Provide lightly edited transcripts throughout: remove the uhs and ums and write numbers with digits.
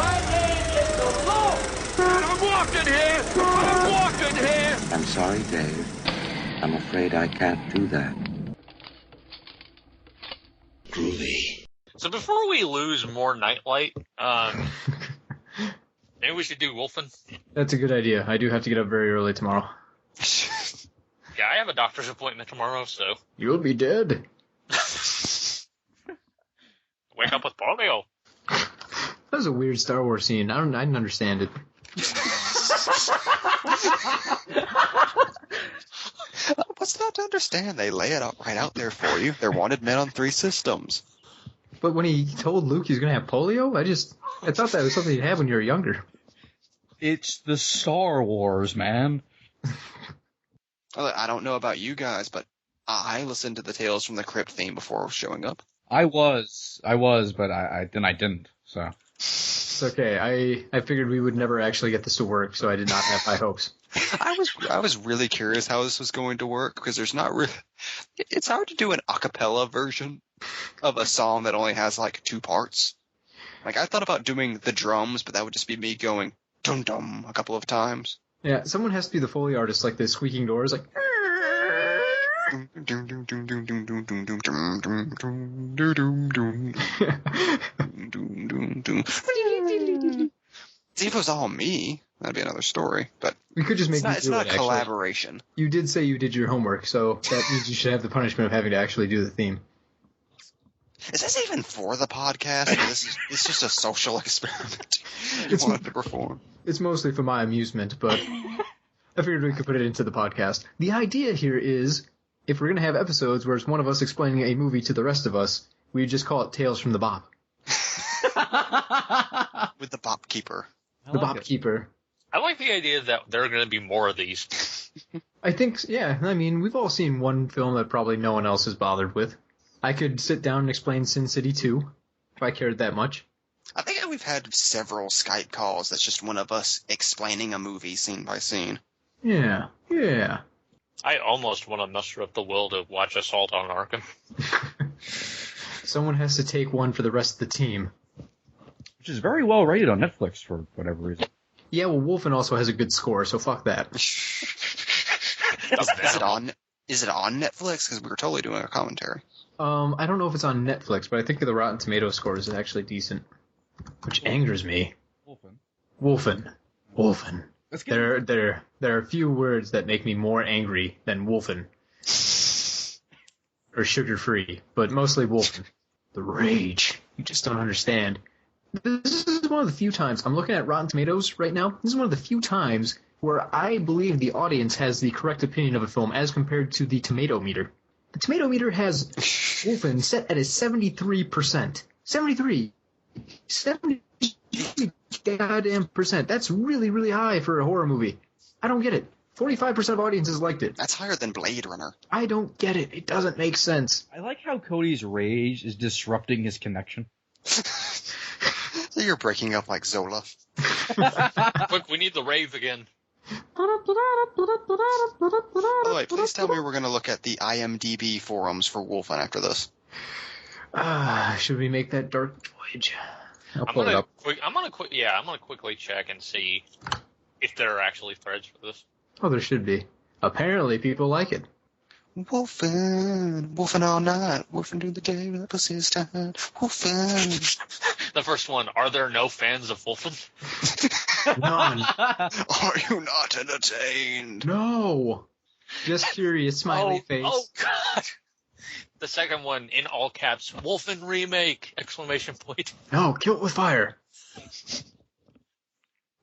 My name is the Wolf. And I'm walking here. I'm walking here. I'm sorry, Dave. I'm afraid I can't do that. Groovy. So before we lose more nightlight, maybe we should do Wolfen. That's a good idea. I do have to get up very early tomorrow. Yeah, I have a doctor's appointment tomorrow, so... You'll be dead. Wake up with polio. That was a weird Star Wars scene. I didn't understand it. What's not to understand? They lay it right out there for you. They're wanted men on 3 systems. But when he told Luke he's going to have polio, I thought that was something you'd have when you were younger. It's the Star Wars, man. I don't know about you guys, but I listened to the Tales from the Crypt theme before showing up. I was, but I didn't, so. It's okay. I figured we would never actually get this to work, so I did not have high hopes. I was really curious how this was going to work, because there's not really... It's hard to do an a cappella version of a song that only has, 2 parts. I thought about doing the drums, but that would just be me going dum-dum a couple of times. Yeah, someone has to be the Foley artist, like the squeaking doors, like... See, if it was all me, that'd be another story, but we could just make it's not a collaboration. Actually. You did say you did your homework, so that means you should have the punishment of having to actually do the theme. Is this even for the podcast? Or it's just a social experiment you wanted to perform? It's mostly for my amusement, but I figured we could put it into the podcast. The idea here is, if we're going to have episodes where it's one of us explaining a movie to the rest of us, we just call it Tales from the Bop. With the Bop Keeper. The Bop Keeper. I like the idea that there are going to be more of these. I think, yeah, I mean, we've all seen one film that probably no one else is bothered with. I could sit down and explain Sin City 2, if I cared that much. I think we've had several Skype calls that's just one of us explaining a movie scene by scene. Yeah. I almost want to muster up the will to watch Assault on Arkham. Someone has to take one for the rest of the team. Which is very well rated on Netflix for whatever reason. Yeah, well, Wolfen also has a good score, so fuck that. Is it on Netflix? Because we were totally doing a commentary. I don't know if it's on Netflix, but I think the Rotten Tomato score is actually decent. Which angers me. Wolfen. There are few words that make me more angry than Wolfen. Or sugar-free, but mostly Wolfen. The rage. You just don't understand. This is one of the few times, I'm looking at Rotten Tomatoes right now, this is one of the few times where I believe the audience has the correct opinion of a film as compared to the tomato meter. The tomato meter has Wolfen set at a 73%. 73 goddamn percent. That's really, really high for a horror movie. I don't get it. 45% of audiences liked it. That's higher than Blade Runner. I don't get it. It doesn't make sense. I like how Cody's rage is disrupting his connection. So you're breaking up like Zola. Quick, we need the rave again. Oh, wait, please tell me we're going to look at the IMDb forums for Wolfen after this. Should we make that dark voyage? I'll pull it up. I'm gonna quickly check and see if there are actually threads for this. Oh, there should be. Apparently, people like it. Wolfen all night, Wolfen during the day, that pussy's tight, Wolfen. The first one, are there no fans of Wolfen? None. Are you not entertained? No. Just curious, smiley face. Oh, God. The second one, in all caps, Wolfen remake! Exclamation point. No, kill it with fire.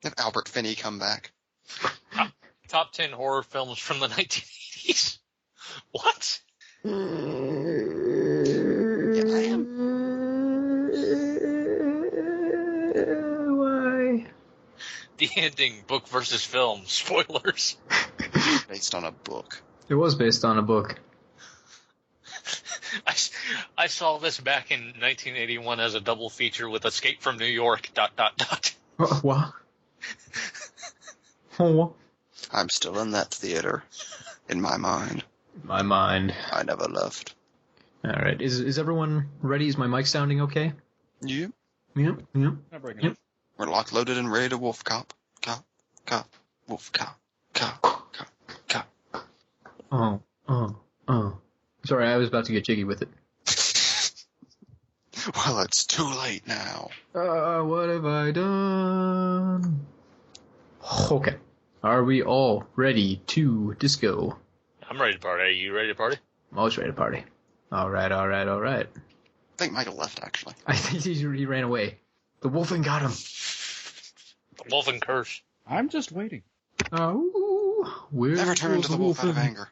Have Albert Finney come back. Top 10 horror films from the 1980s. What? Yeah, I am. Why? The ending, book versus film. Spoilers. Based on a book. It was based on a book. I saw this back in 1981 as a double feature with Escape from New York, ... What? What? I'm still in that theater. In my mind. My mind. I never left. Alright, is everyone ready? Is my mic sounding okay? You? Yep. Not breaking up. We're locked, loaded, and ready to wolf cop. Cop. Cop. Wolf cop. Cop. Cop. Cop. Oh. Sorry, I was about to get jiggy with it. Well, it's too late now. What have I done? Okay. Are we all ready to disco? I'm ready to party. Are you ready to party? I'm always ready to party. All right. I think Michael left, actually. I think he ran away. The wolfen got him. The wolfen curse. I'm just waiting. Where Never turn into the wolf out of anger.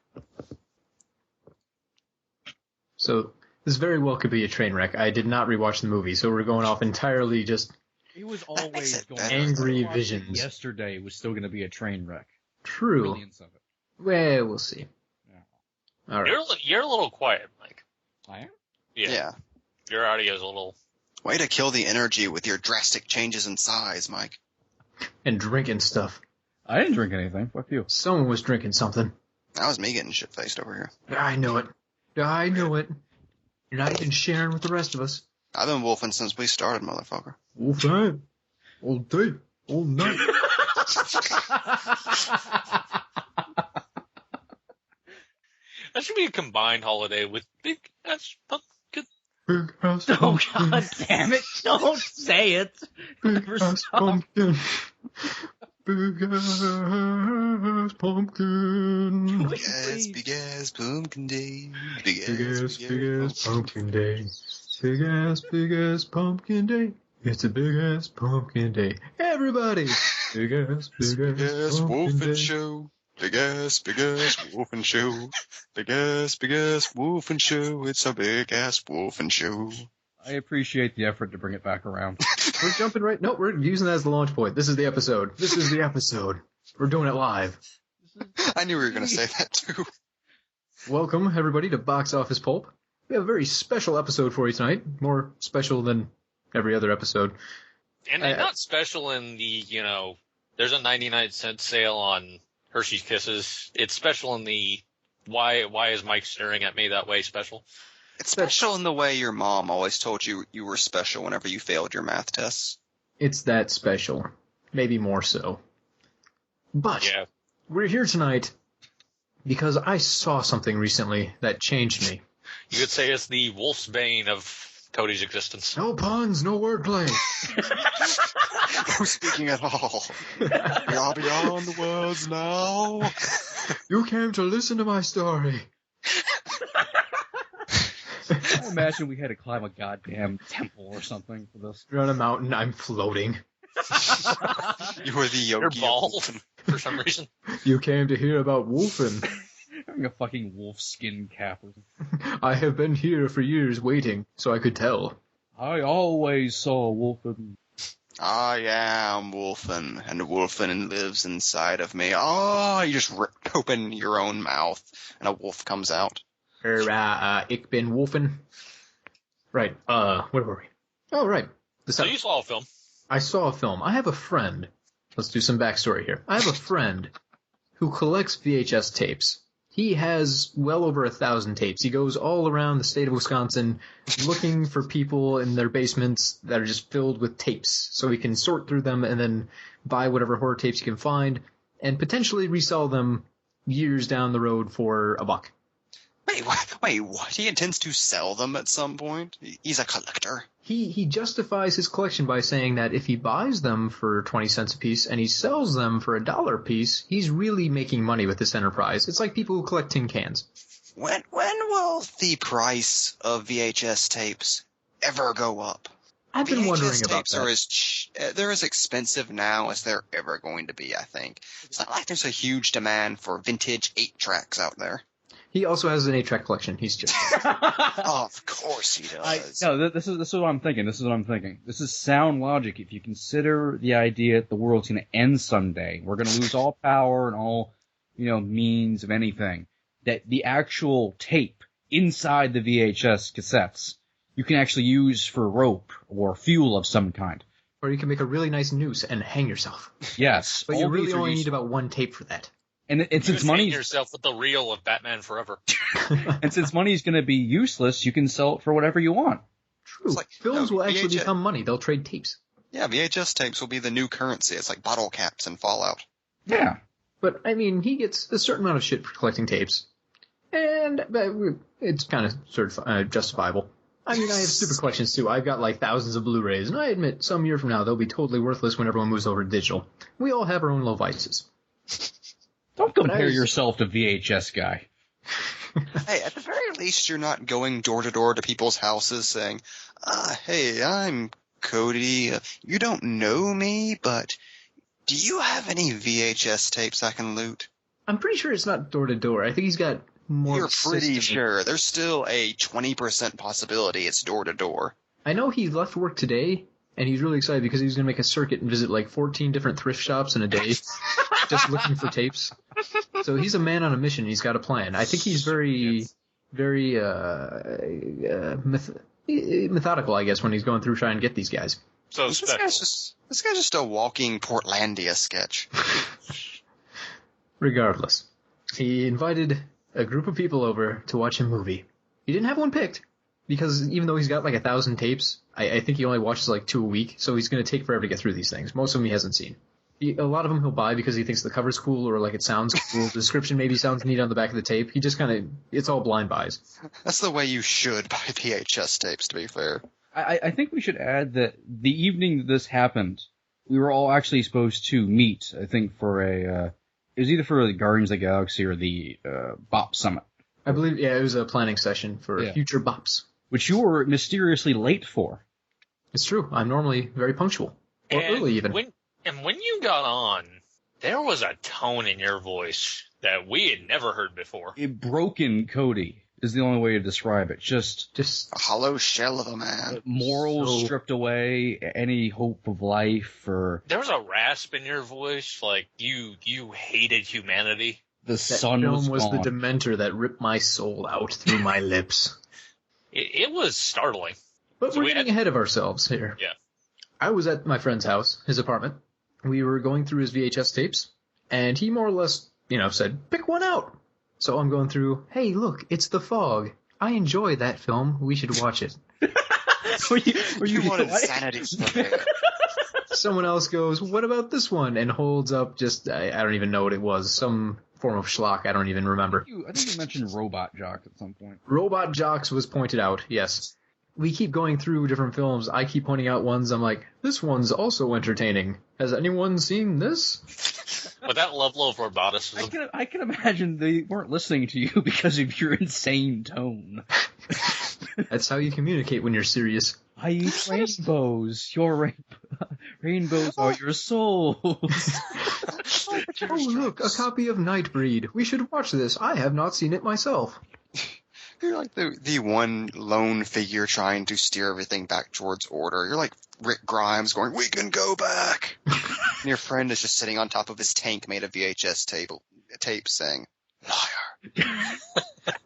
So, this very well could be a train wreck. I did not rewatch the movie, so we're going off entirely just It was always going angry to visions. Yesterday was still going to be a train wreck. True. Brilliance of it. Well, we'll see. Yeah. All right. You're a little quiet, Mike. I am? Yeah. Your audio's a little... Way to kill the energy with your drastic changes in size, Mike. And drinking stuff. I didn't drink anything. Fuck you. Someone was drinking something. That was me getting shit-faced over here. I know it. You're not even sharing with the rest of us. I've been wolfing since we started, motherfucker. Wolfen. All day. All night. That should be a combined holiday with Big Ass Pumpkin. Big ass Oh, pumpkin. God damn it. Don't say it. Big Never ass stop. pumpkin. Big ass pumpkin. Big ass pumpkin day. Big Big ass pumpkin pumpkin day. Big ass pumpkin day. It's a big ass pumpkin day. Everybody! Big ass pumpkin pumpkin day. show. Big ass wolfing show. Big ass wolfing show. It's a big ass wolfing show. I appreciate the effort to bring it back around. We're jumping right. No, we're using that as the launch point. This is the episode. We're doing it live. I knew we were going to say that too. Welcome, everybody, to Box Office Pulp. We have a very special episode for you tonight. More special than every other episode. And not special in the, there's a 99-cent sale on Hershey's Kisses. It's special in the why is Mike staring at me that way special? It's special in the way your mom always told you you were special whenever you failed your math tests. It's that special. Maybe more so. But Yeah. we're here tonight because I saw something recently that changed me. You could say it's the wolf's bane of Cody's existence. No puns, no wordplay. No speaking at all. We are beyond the words now. You came to listen to my story. I imagine we had to climb a goddamn temple or something for this. You're on a mountain, I'm floating. You were the yogi. You're of bald wolfen. for some reason. You came to hear about wolfen. Wearing a fucking wolf skin cap. I have been here for years waiting, so I could tell. I always saw wolf. I am wolfen, and wolfen lives inside of me. Oh, you just rip open your own mouth, and a wolf comes out. Ich bin wolfen. Right, where were we? Oh, right. So you saw a film. I saw a film. I have a friend. Let's do some backstory here. I have a friend who collects VHS tapes. He has well over 1,000 tapes. He goes all around the state of Wisconsin looking for people in their basements that are just filled with tapes so he can sort through them and then buy whatever horror tapes he can find and potentially resell them years down the road for $1. Wait, what? He intends to sell them at some point? He's a collector. He justifies his collection by saying that if he buys them for 20 cents a piece and he sells them for $1 a piece, he's really making money with this enterprise. It's like people who collect tin cans. When will the price of VHS tapes ever go up? I've been wondering VHS about tapes that. they're as expensive now as they're ever going to be, I think. It's not like there's a huge demand for vintage 8-tracks out there. He also has an 8-track collection. He's just... Of course he does. This is what I'm thinking. This is sound logic. If you consider the idea that the world's going to end someday, we're going to lose all power and all, means of anything, that the actual tape inside the VHS cassettes you can actually use for rope or fuel of some kind. Or you can make a really nice noose and hang yourself. Yes. But you really only need about one tape for that. And since money money yourself with the reel of Batman Forever. and since money is going to be useless, you can sell it for whatever you want. True. Films will actually become money. They'll trade tapes. Yeah, VHS tapes will be the new currency. It's like bottle caps in Fallout. Yeah. But, I mean, he gets a certain amount of shit for collecting tapes. And it's kind of justifiable. I mean, I have stupid collections too. I've got like thousands of Blu-rays, and I admit some year from now they'll be totally worthless when everyone moves over to digital. We all have our own low vices. Don't compare yourself to VHS guy. Hey, at the very least, you're not going door to door to people's houses saying, hey, I'm Cody. You don't know me, but do you have any VHS tapes I can loot? I'm pretty sure it's not door to door. I think he's got more. You're pretty system. sure. There's still a 20% possibility it's door to door. I know he left work today, and he's really excited because he's going to make a circuit and visit like 14 different thrift shops in a day, just looking for tapes. So he's a man on a mission. He's got a plan. I think he's very methodical, I guess, when he's going through trying to get these guys. So This special. guy's just a walking Portlandia sketch. Regardless, he invited a group of people over to watch a movie. He didn't have one picked, because even though he's got like 1,000 tapes, I think he only watches like 2 a week, so he's going to take forever to get through these things. Most of them he hasn't seen. A lot of them he'll buy because he thinks the cover's cool or like it sounds cool. The description maybe sounds neat on the back of the tape. He just kind of, it's all blind buys. That's the way you should buy VHS tapes, to be fair. I think we should add that the evening that this happened, we were all actually supposed to meet, I think, for it was either for the Guardians of the Galaxy or the BOP Summit. I believe, yeah, it was a planning session for future BOPs. Which you were mysteriously late for. It's true. I'm normally very punctual. Or early, even. When you got on, there was a tone in your voice that we had never heard before. A broken Cody is the only way to describe it. Just A hollow shell of a man. morals stripped away, any hope of life, or There was a rasp in your voice, like you hated humanity. the sun film was gone. the Dementor that ripped my soul out through my lips. It was startling. But So we're we getting ahead of ourselves here. Yeah. I was at my friend's house, his apartment. We were going through his VHS tapes, and he more or less, said, pick one out. So I'm going through, hey, look, it's The Fog. I enjoy that film. We should watch it. You wanted sanity stuff. Someone else goes, what about this one? And holds up just, I don't even know what it was, some form of schlock, I don't even remember. I think you mentioned Robot Jock at some point. Robot Jocks was pointed out, yes. We keep going through different films. I keep pointing out ones. I'm like, this one's also entertaining. Has anyone seen this? With that level of roboticism. I can imagine they weren't listening to you because of your insane tone. That's how you communicate when you're serious. I eat rainbows. Your rainbows are your souls. Oh, look, a copy of Nightbreed. We should watch this. I have not seen it myself. You're like the one lone figure trying to steer everything back towards order. You're like Rick Grimes going, we can go back. And your friend is just sitting on top of his tank made of VHS tape saying, liar.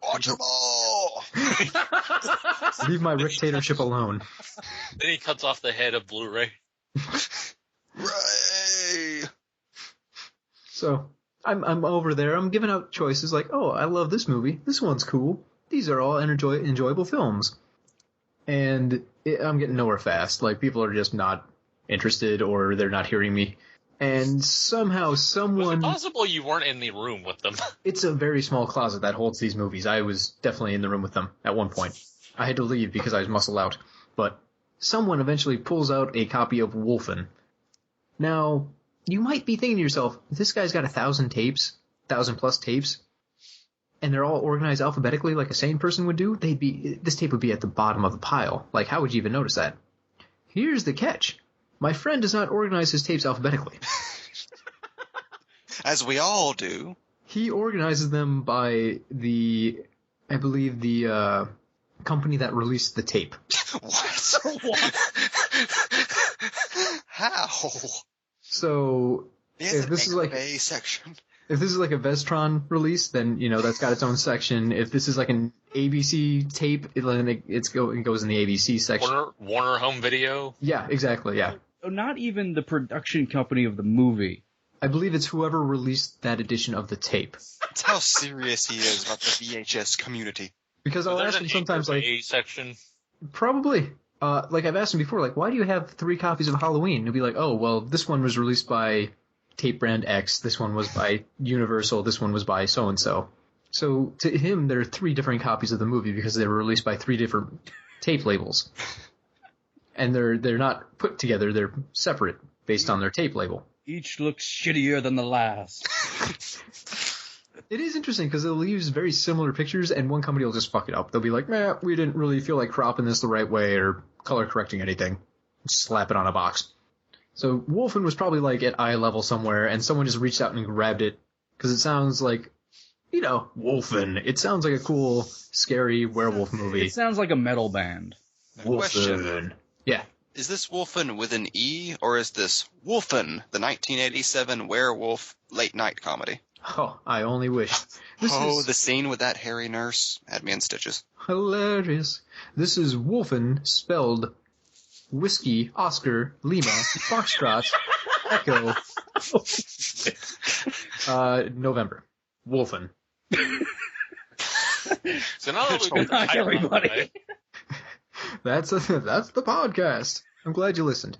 Watch them all. Leave my dictatorship alone. Then he cuts off the head of Blu-ray. Ray. So I'm over there. I'm giving out choices like, oh, I love this movie. This one's cool. These are all enjoyable films. And I'm getting nowhere fast. Like, people are just not interested or they're not hearing me. And somehow someone... Was it possible you weren't in the room with them? It's a very small closet that holds these movies. I was definitely in the room with them at one point. I had to leave because I was muscle out. But someone eventually pulls out a copy of WOLFEN. Now, you might be thinking to yourself, this guy's got 1,000 tapes, 1,000 plus tapes, and they're all organized alphabetically like a sane person would do. This tape would be at the bottom of the pile. Like, how would you even notice that? Here's the catch. My friend does not organize his tapes alphabetically. As we all do. He organizes them by I believe the company that released the tape. What? How? So if this is like A section. If this is like a Vestron release, then, that's got its own section. If this is like an ABC tape, it goes in the ABC section. Warner Home Video? Yeah, exactly, yeah. Not even the production company of the movie. I believe it's whoever released that edition of the tape. That's how serious he is about the VHS community. Because I'll There's ask him sometimes, like... A section? Probably. Like I've asked him before, like, why do you have 3 copies of Halloween? And he'll be like, oh, well, this one was released by tape brand X, this one was by Universal, this one was by so-and-so. So to him, there are 3 different copies of the movie because they were released by 3 different tape labels. And they're not put together, they're separate based on their tape label. Each looks shittier than the last. It is interesting because they'll use very similar pictures and one company will just fuck it up. They'll be like, nah, we didn't really feel like cropping this the right way or color correcting anything. Just slap it on a box. So Wolfen was probably like at eye level somewhere and someone just reached out and grabbed it because it sounds like, you know, Wolfen. It sounds like a cool, scary werewolf movie. It sounds like a metal band. Question. Yeah. Is this Wolfen with an E, or is this Wolfen, the 1987 werewolf late-night comedy? Oh, I only wish. The scene with that hairy nurse had me in stitches. Hilarious. This is Wolfen, spelled Whiskey, Oscar, Lima, Foxtrot, Echo, November. Wolfen. So now that we've got the everybody. right? That's the podcast. I'm glad you listened.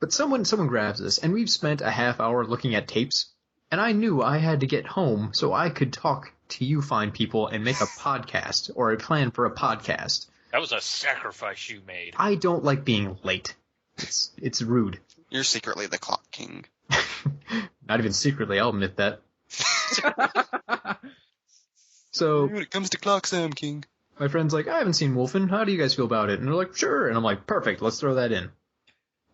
But someone grabs this, and we've spent a half hour looking at tapes, and I knew I had to get home so I could talk to you fine people and make a podcast, or a plan for a podcast. That was a sacrifice you made. I don't like being late. It's rude. You're secretly the clock king. Not even secretly, I'll admit that. So When it comes to clocks, I'm king. my friend's like, I haven't seen Wolfen. How do you guys feel about it? And they're like, sure. And I'm like, perfect. Let's throw that in.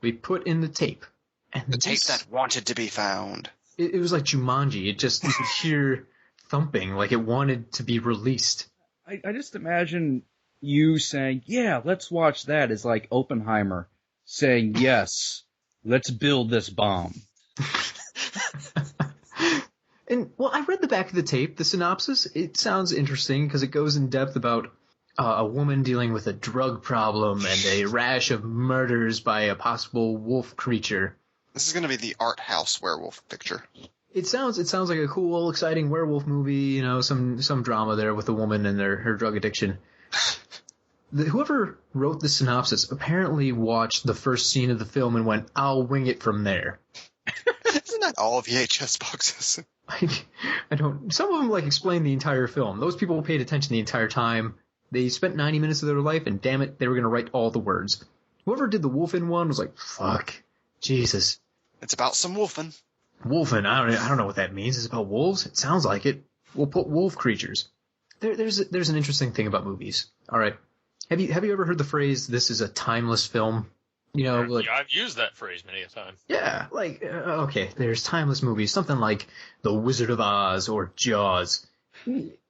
We put in the tape. And The tape that wanted to be found. It was like Jumanji. It just, you could hear thumping, like it wanted to be released. I just imagine you saying, yeah, let's watch that, as like Oppenheimer saying, yes, let's build this bomb. And, well, I read the back of the tape, the synopsis. It sounds interesting because it goes in depth about a woman dealing with a drug problem and a rash of murders by a possible wolf creature. This is going to be the art house werewolf picture. It sounds like a cool, exciting werewolf movie, you know, some drama there with the woman and her drug addiction. Whoever wrote the synopsis apparently watched the first scene of the film and went, I'll wing it from there. Isn't that all VHS boxes? I don't. Some of them like explain the entire film. Those people paid attention the entire time. They spent 90 minutes of their life, and damn it, they were going to write all the words. Whoever did the Wolfen one was like, fuck, Jesus. It's about some wolfen. Wolfen, I don't know what that means. It's about wolves. It sounds like it. We'll put wolf creatures. There's an interesting thing about movies. All right, have you ever heard the phrase "this is a timeless film"? You know, like, Yeah, I've used that phrase many a time. yeah, like okay, there's timeless movies, something like The Wizard of Oz or Jaws.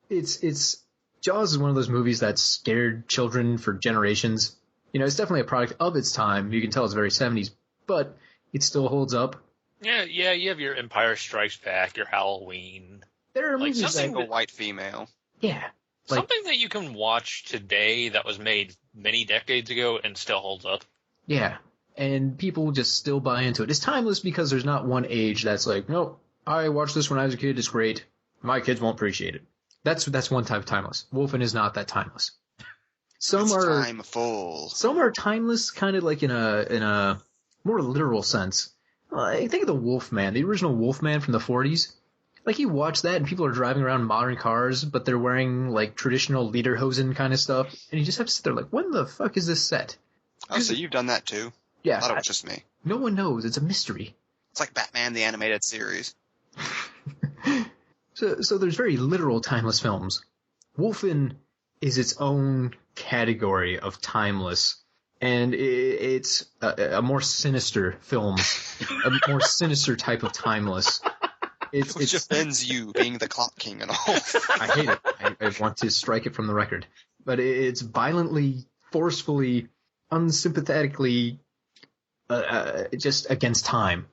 It's Jaws is one of those movies that scared children for generations. You know, it's definitely a product of its time. You can tell it's very 70s, but it still holds up. Yeah, you have your Empire Strikes Back, your Halloween. There are Like movies something that, Single white female. yeah, like, Something that you can watch today that was made many decades ago and still holds up. yeah, and people just still buy into it. It's timeless because there's not one age that's like, nope, I watched this when I was a kid. It's great. My kids won't appreciate it. That's one type of timeless. Wolfen is not that timeless. Some It's are timeful. some are timeless, kind of like in a more literal sense. I think of the Wolfman, the original Wolfman from the 40s. Like, you watch that and people are driving around modern cars, but they're wearing like traditional lederhosen kind of stuff, and you just have to sit there like, when the fuck is this set? Oh, so you've done that too? Yeah, I thought it was just me. no one knows. It's a mystery. It's like Batman the Animated Series. So there's very literal timeless films. Wolfen is its own category of timeless, and it's a more sinister film, a more sinister type of timeless. Which offends you, being the clock king and all. I hate it. I want to strike it from the record. But it's violently, forcefully, unsympathetically, just against time.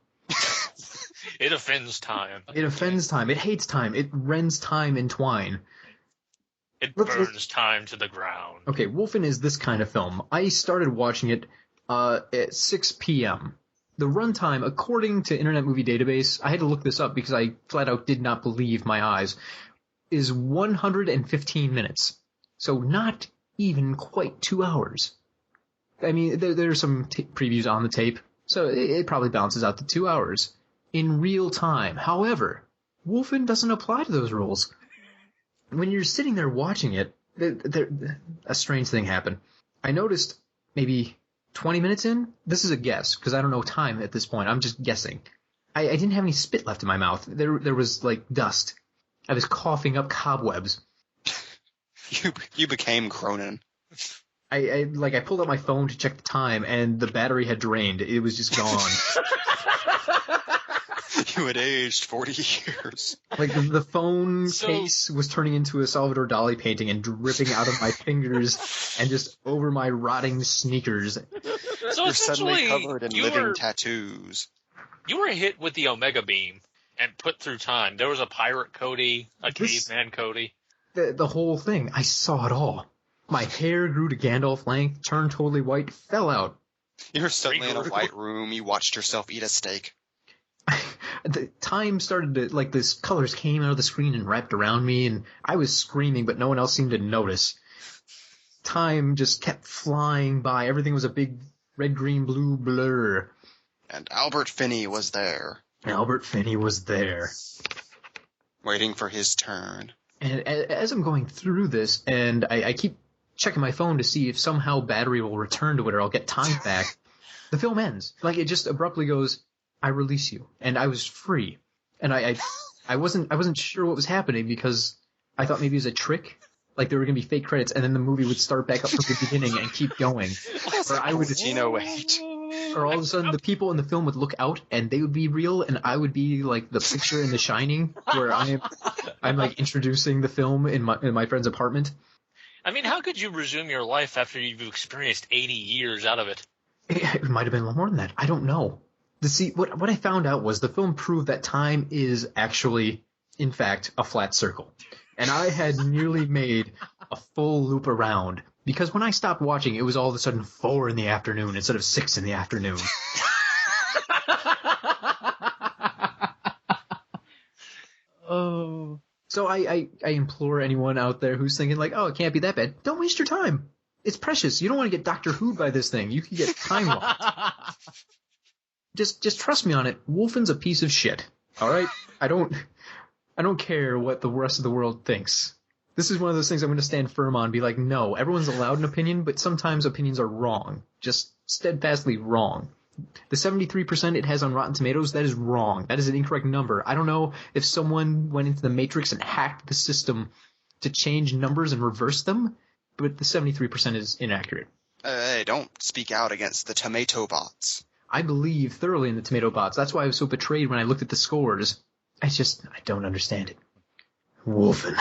It offends time. It offends time. It hates time. It rends time in twine. It burns time to the ground. Okay, Wolfen is this kind of film. I started watching it at 6 p.m. The runtime, according to Internet Movie Database, I had to look this up because I flat out did not believe my eyes, is 115 minutes. So not even quite 2 hours. I mean, there's some previews on the tape, so it probably balances out to 2 hours in real time. However, Wolfen doesn't apply to those rules. When you're sitting there watching it, a strange thing happened. I noticed maybe 20 minutes in, this is a guess, because I don't know time at this point, I'm just guessing. I didn't have any spit left in my mouth. There was, like, dust. I was coughing up cobwebs. You became Cronin. I pulled out my phone to check the time, and the battery had drained. It was just gone. You had aged 40 years. Like, the phone case was turning into a Salvador Dali painting and dripping out of my fingers and just over my rotting sneakers. So You're suddenly essentially, covered in living tattoos. You were hit with the Omega Beam and put through time. There was a pirate Cody, a caveman Cody. The whole thing. I saw it all. My hair grew to Gandalf length, turned totally white, fell out. You were suddenly in a white room. You watched yourself eat a steak. The time started to, like, this colors came out of the screen and wrapped around me, and I was screaming, but no one else seemed to notice. Time just kept flying by. Everything was a big red, green, blue blur. And Albert Finney was there. Albert Finney was there. Waiting for his turn. And as I'm going through this, and I keep checking my phone to see if somehow battery will return to it or I'll get time back, the film ends. Like, it just abruptly goes, I release you. And I was free. And I wasn't sure what was happening because I thought maybe it was a trick. Like, there were going to be fake credits, and then the movie would start back up from the beginning and keep going. Or I would, or all of a sudden the people in the film would look out and they would be real, and I would be like the picture in The Shining, where I'm like introducing the film in my friend's apartment. I mean, how could you resume your life after you've experienced 80 years out of it? It might have been a lot more than that. I don't know. See, what I found out was the film proved that time is actually, in fact, a flat circle. And I had nearly made a full loop around. Because when I stopped watching, it was all of a sudden 4 in the afternoon instead of 6 in the afternoon. Oh. So I implore anyone out there who's thinking like, oh, it can't be that bad. Don't waste your time. It's precious. You don't want to get Doctor Who'd by this thing. You can get time locked. Just trust me on it. Wolfen's a piece of shit. All right? I don't care what the rest of the world thinks. This is one of those things I'm going to stand firm on, be like, no, everyone's allowed an opinion, but sometimes opinions are wrong. Just steadfastly wrong. The 73% it has on Rotten Tomatoes, that is wrong. That is an incorrect number. I don't know if someone went into the Matrix and hacked the system to change numbers and reverse them, but the 73% is inaccurate. Hey, don't speak out against the tomato bots. I believe thoroughly in the tomato bots. That's why I was so betrayed when I looked at the scores. I don't understand it. Wolfen.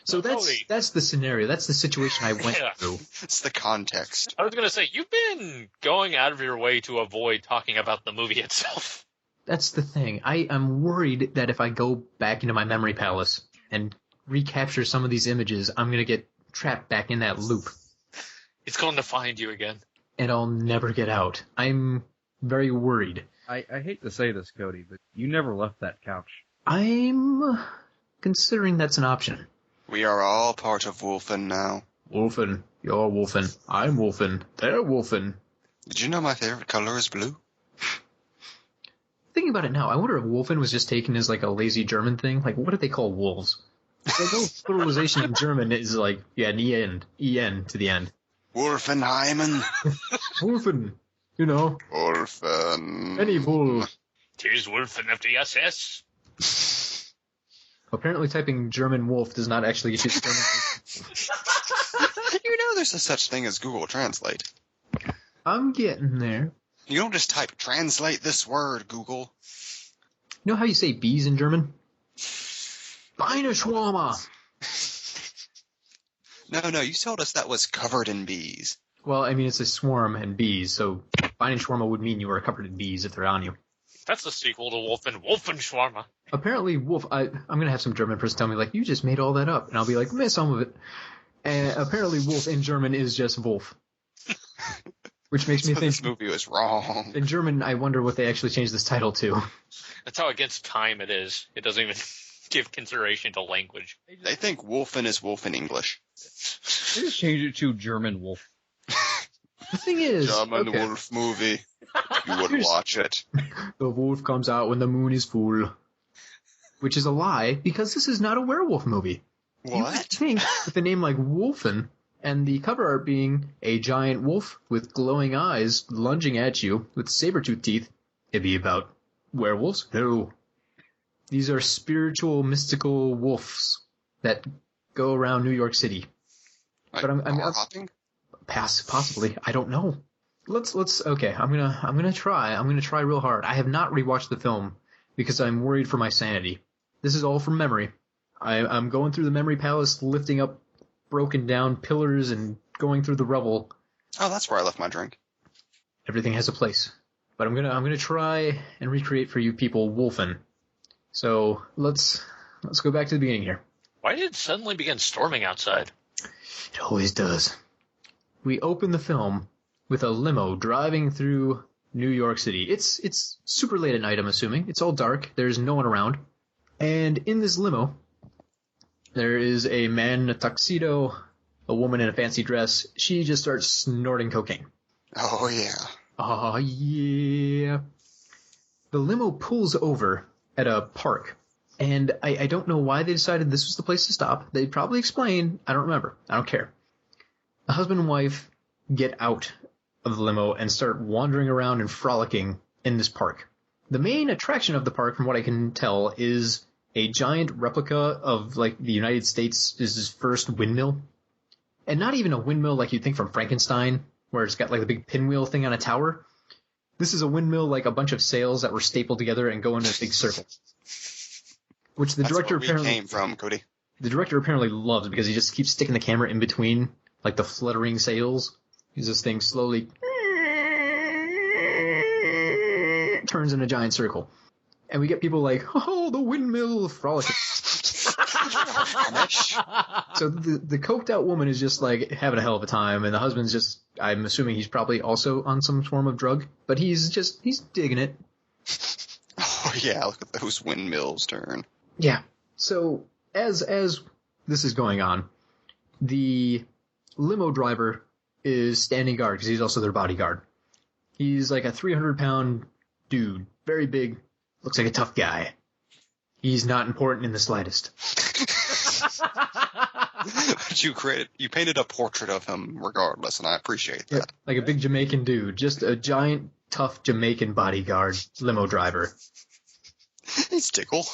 So that's the scenario. That's the situation I went through. It's the context. I was going to say, you've been going out of your way to avoid talking about the movie itself. That's the thing. I am worried that if I go back into my memory palace and recapture some of these images, I'm going to get trapped back in that loop. It's going to find you again. And I'll never get out. I'm very worried. I hate to say this, Cody, but you never left that couch. I'm considering that's an option. We are all part of Wolfen now. Wolfen. You're Wolfen. I'm Wolfen. They're Wolfen. Did you know my favorite color is blue? Thinking about it now, I wonder if Wolfen was just taken as like a lazy German thing. Like, what do they call wolves? I know pluralization in German is like, yeah, en to the end. Wolfenheimen. Wolfen. You know. Wolfen. Any bull. 'Tis Wolfen of the SS. Apparently typing German wolf does not actually get you the German. You know there's a such thing as Google Translate. I'm getting there. You don't just type, translate this word, Google. You know how you say bees in German? Beineschwarmer. No, you told us that was covered in bees. Well, I mean, it's a swarm and bees, so Beinenschwarmer would mean you were covered in bees if they're on you. That's the sequel to Wolfen, Wolfenschwarmer. Apparently, wolf, I'm going to have some German person tell me, like, you just made all that up. And I'll be like, meh, some of it. And apparently wolf in German is just wolf. Which makes me think this movie was wrong. In German, I wonder what they actually changed this title to. That's how against time it is. It doesn't even give consideration to language. They think Wolfen is wolf in English. They just changed it to German wolf. The thing is, John and the okay, Wolf movie. You would watch it. the wolf comes out when the moon is full. Which is a lie, because this is not a werewolf movie. You would What? think with a name like Wolfen, and the cover art being a giant wolf with glowing eyes lunging at you with saber-toothed teeth, it'd be about werewolves? No. These are spiritual, mystical wolves that go around New York City. Like, But I'm hopping? possibly. I don't know. Okay, I'm gonna try real hard. I have not rewatched the film because I'm worried for my sanity. This is all from memory. I'm going through the memory palace, lifting up broken down pillars and going through the rubble. Oh, that's where I left my drink. Everything has a place. But I'm gonna try and recreate for you people Wolfen. So let's go back to the beginning here. Why did it suddenly begin storming outside? It always does. We open the film with a limo driving through New York City. It's super late at night, I'm assuming. It's all dark. There's no one around. And in this limo, there is a man in a tuxedo, a woman in a fancy dress. She just starts snorting cocaine. Oh, yeah. Oh, yeah. The limo pulls over at a park. And I don't know why they decided this was the place to stop. They'd probably explain. I don't remember. I don't care. The husband and wife get out of the limo and start wandering around and frolicking in this park. The main attraction of the park, from what I can tell, is a giant replica of, like, the United States' first windmill. And not even a windmill like you'd think from Frankenstein, where it's got, like, the big pinwheel thing on a tower. This is a windmill like a bunch of sails that were stapled together and go in a big circle. Which the director apparently came from, Cody. The director apparently loves because he just keeps sticking the camera in between, like the fluttering sails. This thing slowly turns in a giant circle. And we get people like, oh, the windmill frolicking. So the coked out woman is just like having a hell of a time, and the husband's just, I'm assuming he's probably also on some form of drug, but he's digging it. Oh, yeah, look at those windmills turn. Yeah. So as this is going on, the limo driver is standing guard because he's also their bodyguard. He's like a 300-pound dude, very big, looks like a tough guy. He's not important in the slightest. But you painted a portrait of him regardless, and I appreciate that. Yeah, like a big Jamaican dude, just a giant, tough Jamaican bodyguard limo driver. He's Tickle.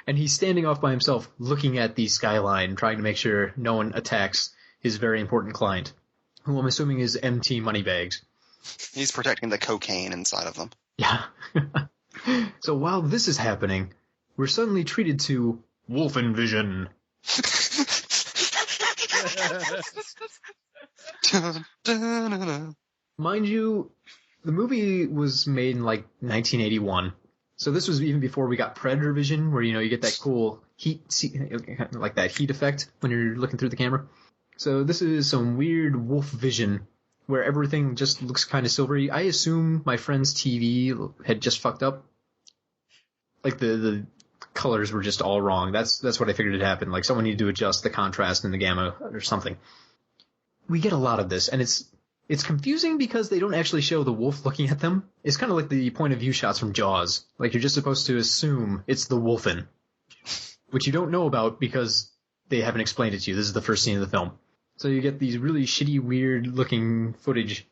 And he's standing off by himself, looking at the skyline, trying to make sure no one attacks his very important client, who I'm assuming is MT Moneybags. He's protecting the cocaine inside of them. Yeah. So while this is happening, we're suddenly treated to Wolfen Vision. Mind you, the movie was made in like 1981. So this was even before we got Predator Vision, where, you get that cool heat, like that heat effect when you're looking through the camera. So this is some weird wolf vision where everything just looks kind of silvery. I assume my friend's TV had just fucked up. Like the colors were just all wrong. That's what I figured had happened. Like someone needed to adjust the contrast in the gamma or something. We get a lot of this, and it's confusing because they don't actually show the wolf looking at them. It's kind of like the point of view shots from Jaws. Like you're just supposed to assume it's the wolfen, which you don't know about because they haven't explained it to you. This is the first scene of the film. So you get these really shitty, weird looking footage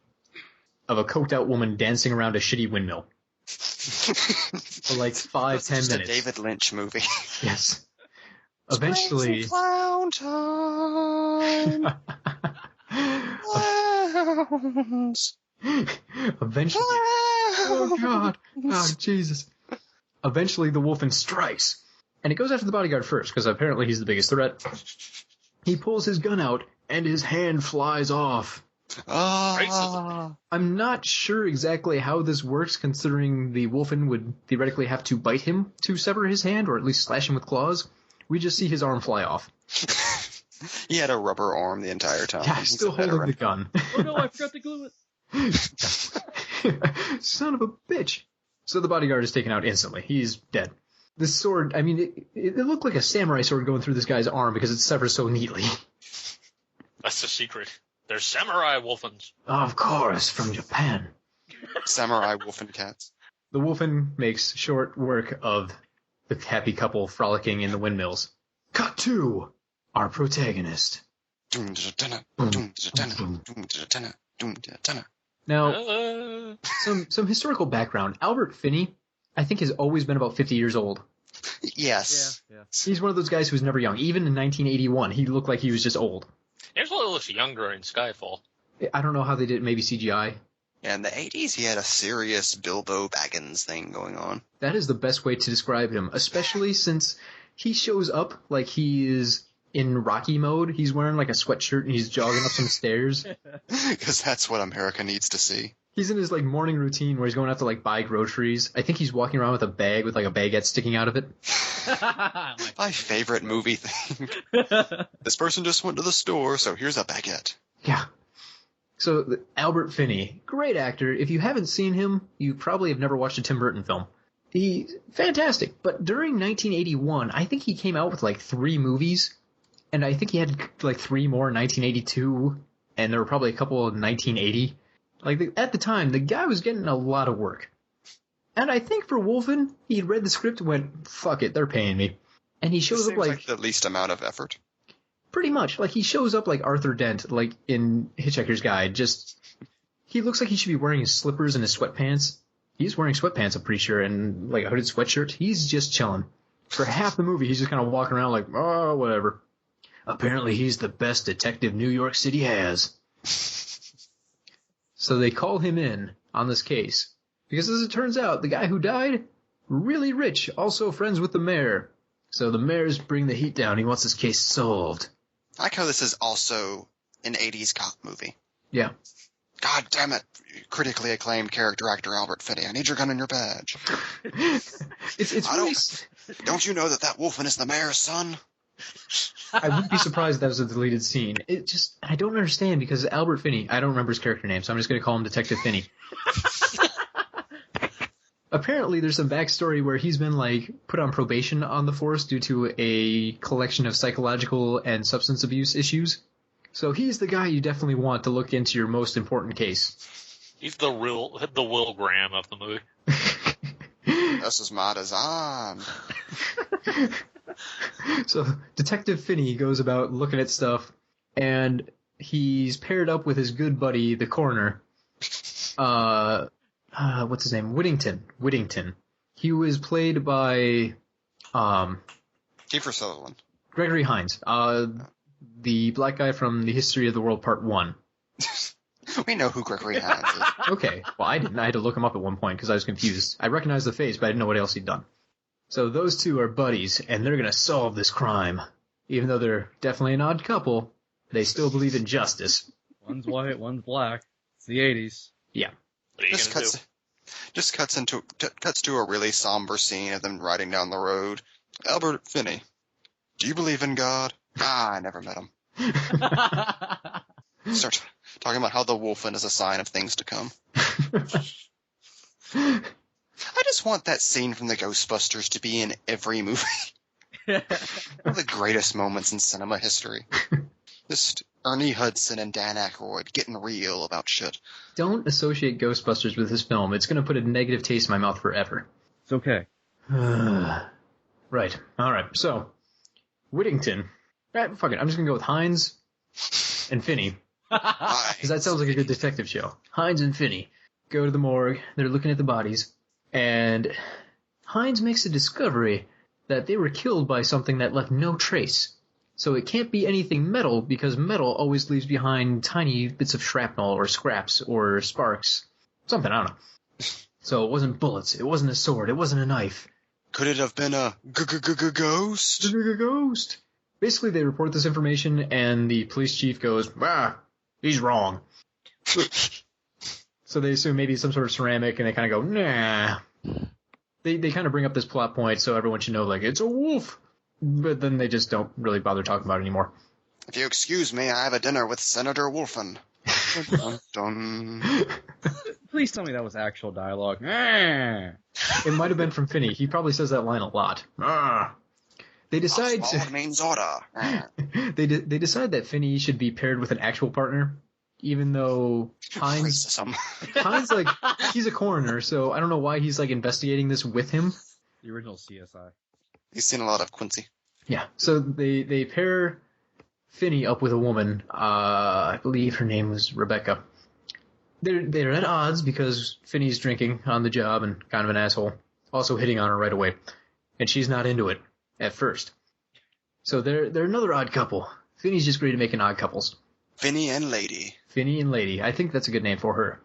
of a coked out woman dancing around a shitty windmill. For like 5-10 minutes. It's a David Lynch movie. Yes. Eventually. Clown time. Clowns. Eventually. Oh God. Oh Jesus. Eventually the wolfen strikes. And it goes after the bodyguard first, because apparently he's the biggest threat. He pulls his gun out, and his hand flies off. I'm not sure exactly how this works, considering the wolfen would theoretically have to bite him to sever his hand, or at least slash him with claws. We just see his arm fly off. He had a rubber arm the entire time. Yeah, still holding the gun. Oh no, I forgot to glue it. Son of a bitch. So the bodyguard is taken out instantly. He's dead. This sword, I mean, it looked like a samurai sword going through this guy's arm because it severs so neatly. That's the secret. There's samurai wolfens. Of course, from Japan. Samurai wolfen cats. The Wolfen makes short work of the happy couple frolicking in the windmills. Cut to our protagonist. Now, some historical background. Albert Finney, I think, has always been about 50 years old. Yes. Yeah. He's one of those guys who's never young. Even in 1981, he looked like he was just old. He actually looks younger in Skyfall. I don't know how they did it, maybe CGI. Yeah, in the 80s, he had a serious Bilbo Baggins thing going on. That is the best way to describe him, especially since he shows up like he is in Rocky mode. He's wearing like a sweatshirt and he's jogging up some stairs. Because that's what America needs to see. He's in his like morning routine where he's going out to like buy groceries. I think he's walking around with a bag with like a baguette sticking out of it. My favorite movie thing. This person just went to the store, so here's a baguette. Yeah. So Albert Finney, great actor. If you haven't seen him, you probably have never watched a Tim Burton film. He's fantastic. But during 1981, I think he came out with like 3 movies. And I think he had like 3 more in 1982. And there were probably a couple in 1980. Like, at the time, the guy was getting a lot of work. And I think for Wolfen, he'd read the script and went, fuck it, they're paying me. And he shows up like the least amount of effort. Pretty much. Like, he shows up like Arthur Dent, like in Hitchhiker's Guide. Just, he looks like he should be wearing his slippers and his sweatpants. He's wearing sweatpants, I'm pretty sure, and like a hooded sweatshirt. He's just chilling. For half the movie, he's just kind of walking around like, oh, whatever. Apparently he's the best detective New York City has. So they call him in on this case. Because as it turns out, the guy who died, really rich, also friends with the mayor. So the mayor's bring the heat down. He wants this case solved. I like how this is also an 80s cop movie. Yeah. God damn it, critically acclaimed character actor Albert Finney. I need your gun and your badge. It's really... Don't you know that Wolfen is the mayor's son? I wouldn't be surprised if that was a deleted scene. I don't understand because Albert Finney, I don't remember his character name, so I'm just going to call him Detective Finney. Apparently there's some backstory where he's been like put on probation on the force due to a collection of psychological and substance abuse issues. So he's the guy you definitely want to look into your most important case. He's the Will Graham of the movie. This is my design. So Detective Finney goes about looking at stuff, and he's paired up with his good buddy, the coroner. What's his name? Whittington. He was played by Kiefer Sutherland. Gregory Hines, the black guy from The History of the World Part 1. We know who Gregory Hines is. Okay, well I didn't. I had to look him up at one point because I was confused. I recognized the face, but I didn't know what else he'd done. So those two are buddies, and they're going to solve this crime. Even though they're definitely an odd couple, they still believe in justice. One's white, one's black. It's the 80s. Yeah. What are you gonna do? Just cuts to a really somber scene of them riding down the road. Albert Finney, do you believe in God? I never met him. Start talking about how the Wolfen is a sign of things to come. I just want that scene from the Ghostbusters to be in every movie. One of the greatest moments in cinema history. Just Ernie Hudson and Dan Aykroyd getting real about shit. Don't associate Ghostbusters with this film. It's going to put a negative taste in my mouth forever. It's okay. Right. All right. So, Whittington. Fuck it. I'm just going to go with Hines and Finney. Because that sounds like a good detective show. Hines and Finney go to the morgue. They're looking at the bodies. And Hines makes a discovery that they were killed by something that left no trace. So it can't be anything metal because metal always leaves behind tiny bits of shrapnel or scraps or sparks. Something, I don't know. So it wasn't bullets. It wasn't a sword. It wasn't a knife. Could it have been a ghost? Ghost. Basically, they report this information and the police chief goes, he's wrong. So they assume maybe some sort of ceramic, and they kind of go, nah. They kind of bring up this plot point so everyone should know, like, it's a wolf. But then they just don't really bother talking about it anymore. If you excuse me, I have a dinner with Senator Wolfen. Dun, dun. Please tell me that was actual dialogue. It might have been from Finney. He probably says that line a lot. They decide means order. they decide that Finney should be paired with an actual partner. even though Hines, Racism. like, he's a coroner, so I don't know why he's, like, investigating this with him. The original CSI. He's seen a lot of Quincy. Yeah, so they pair Finney up with a woman. I believe her name was Rebecca. They're at odds because Finney's drinking on the job and kind of an asshole. Also hitting on her right away. And she's not into it at first. So they're another odd couple. Finney's just great at making odd couples. Finney and Lady. Finney and Lady. I think that's a good name for her.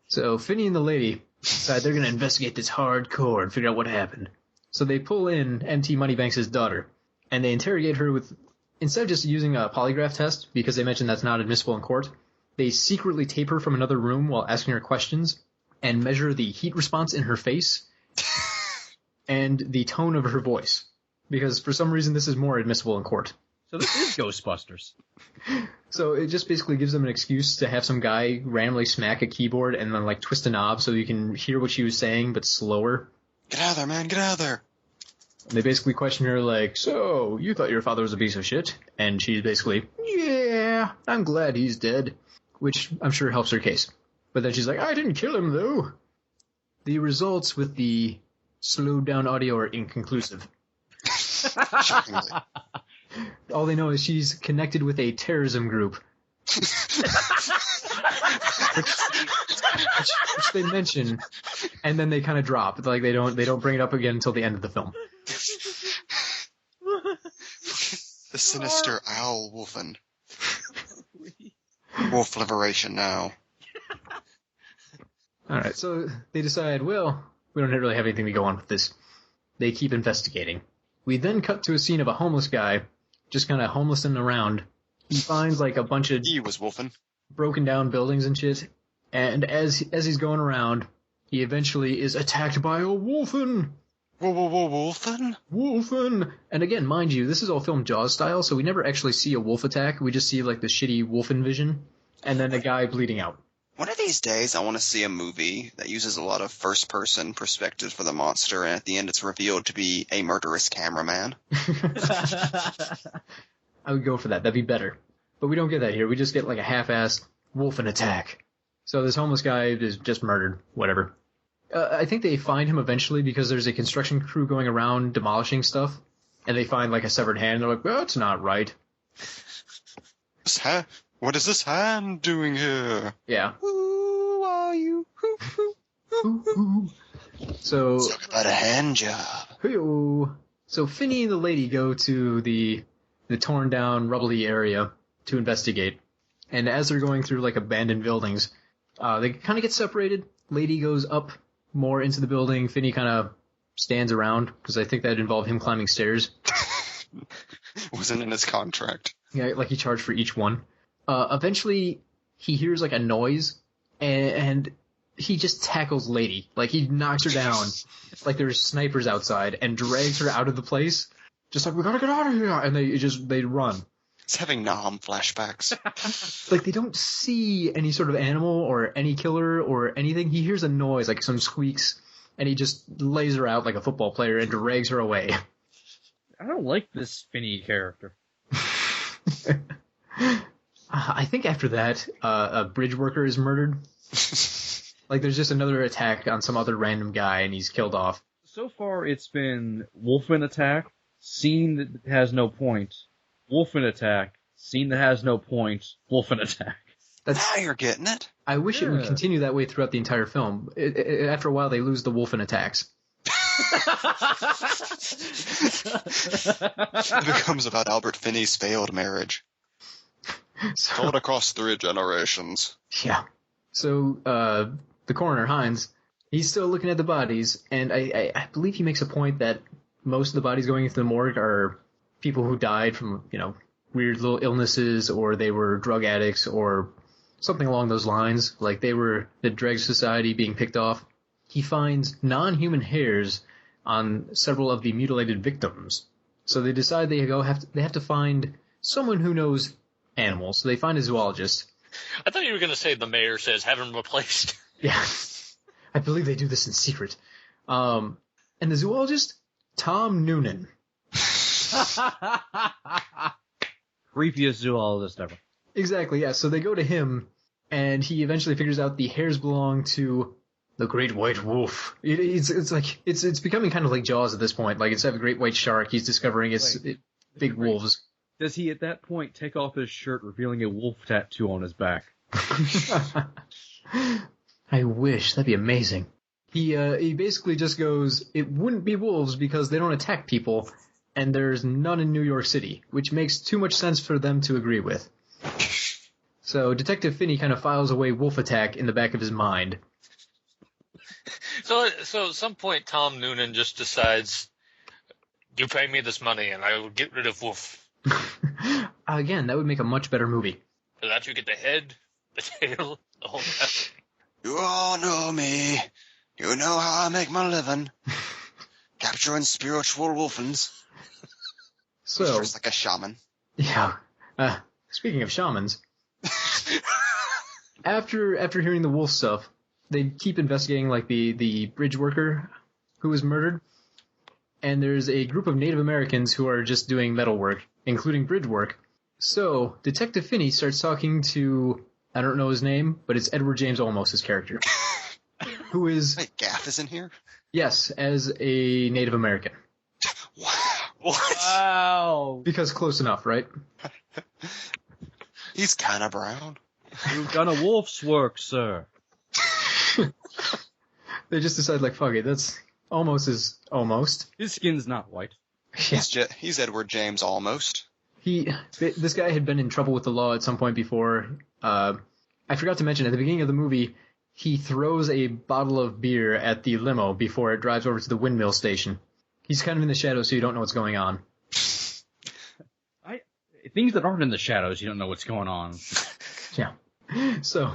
So Finney and the Lady decide they're going to investigate this hardcore and figure out what happened. So they pull in M.T. Moneybanks' daughter, and they interrogate her with, instead of just using a polygraph test, because they mentioned that's not admissible in court, they secretly tape her from another room while asking her questions and measure the heat response in her face and the tone of her voice. Because for some reason this is more admissible in court. So this is Ghostbusters. So it just basically gives them an excuse to have some guy randomly smack a keyboard and then like twist a knob so you can hear what she was saying but slower. Get out of there, man. Get out of there. And they basically question her like, so, you thought your father was a piece of shit? And she's basically, yeah, I'm glad he's dead. Which I'm sure helps her case. But then she's like, I didn't kill him though. The results with the slowed down audio are inconclusive. Shockingly. All they know is she's connected with a terrorism group. which they mention, and then they kind of drop. Like they don't bring it up again until the end of the film. The sinister owl wolfen. Wolf liberation now. Alright, so they decide, well, we don't really have anything to go on with this. They keep investigating. We then cut to a scene of a homeless guy, just kind of homelessing around. He finds like a bunch of He was wolfen. broken down buildings and shit, and as he's going around, he eventually is attacked by a wolfen! Wolfen? Wolfen! And again, mind you, this is all filmed Jaws style, so we never actually see a wolf attack. We just see like the shitty wolfen vision, and then a guy bleeding out. One of these days, I want to see a movie that uses a lot of first-person perspective for the monster, and at the end it's revealed to be a murderous cameraman. I would go for that. That'd be better. But we don't get that here. We just get like a half-assed wolfen attack. So this homeless guy is just murdered. Whatever. I think they find him eventually because there's a construction crew going around demolishing stuff, and they find like a severed hand, and they're like, well, it's not right. What is this hand doing here? Yeah. Who are you? So, Talk about a hand job. so Finney and the lady go to the torn down, rubbly area to investigate. And as they're going through like abandoned buildings, they kind of get separated. Lady goes up more into the building. Finney kind of stands around because I think that involved him climbing stairs. Wasn't in his contract. Yeah, like he charged for each one. Eventually, he hears like a noise, and he just tackles Lady. Like he knocks her down, like there's snipers outside, and drags her out of the place. Just like, we gotta get out of here, and they run. He's having Nam flashbacks. Like they don't see any sort of animal or any killer or anything. He hears a noise, like some squeaks, and he just lays her out like a football player and drags her away. I don't like this Finney character. I think after that, a bridge worker is murdered. Like there's just another attack on some other random guy and he's killed off. So far, it's been Wolfen attack, scene that has no point, Wolfen attack, scene that has no point, Wolfen attack. Now you're getting it. I wish it would continue that way throughout the entire film. After a while, they lose the Wolfen attacks. It becomes about Albert Finney's failed marriage. Told across 3 generations. Yeah. So, the coroner, Hines, he's still looking at the bodies, and I believe he makes a point that most of the bodies going into the morgue are people who died from, weird little illnesses, or they were drug addicts, or something along those lines. Like they were the Dreg Society being picked off. He finds non-human hairs on several of the mutilated victims. So they decide they have to find someone who knows animals. So they find a zoologist. I thought you were going to say the mayor says have him replaced. Yeah. I believe they do this in secret. And the zoologist, Tom Noonan. Creepiest zoologist ever. Exactly, yeah. So they go to him, And he eventually figures out the hairs belong to the great white wolf. It's becoming kind of like Jaws at this point. Like, instead of a great white shark, he's discovering it's big wolves. Does he at that point take off his shirt, revealing a wolf tattoo on his back? I wish. That'd be amazing. He basically just goes, it wouldn't be wolves because they don't attack people, and there's none in New York City, which makes too much sense for them to agree with. So Detective Finney kind of files away wolf attack in the back of his mind. So at some point, Tom Noonan just decides, you pay me this money and I will get rid of Wolf. Again, that would make a much better movie. For that you get the head, the tail, the whole mess. You all know me. You know how I make my living. Capturing spiritual wolfens. So, He's dressed like a shaman. Yeah. Speaking of shamans, after hearing the wolf stuff, they keep investigating like the bridge worker who was murdered. And there's a group of Native Americans who are just doing metal work, including bridge work. So Detective Finney starts talking to, I don't know his name, but it's Edward James Olmos' character. Who is... Wait, Gaff is in here? Yes, as a Native American. Wow. What? Wow. Because close enough, right? He's kind of brown. You've done a wolf's work, sir. They just decide, like, fuck it, that's almost. His skin's not white. Yeah. He's Edward James almost. This guy had been in trouble with the law at some point before. I forgot to mention, at the beginning of the movie, he throws a bottle of beer at the limo before it drives over to the windmill station. He's kind of in the shadows, so you don't know what's going on. Things that aren't in the shadows, you don't know what's going on. Yeah. So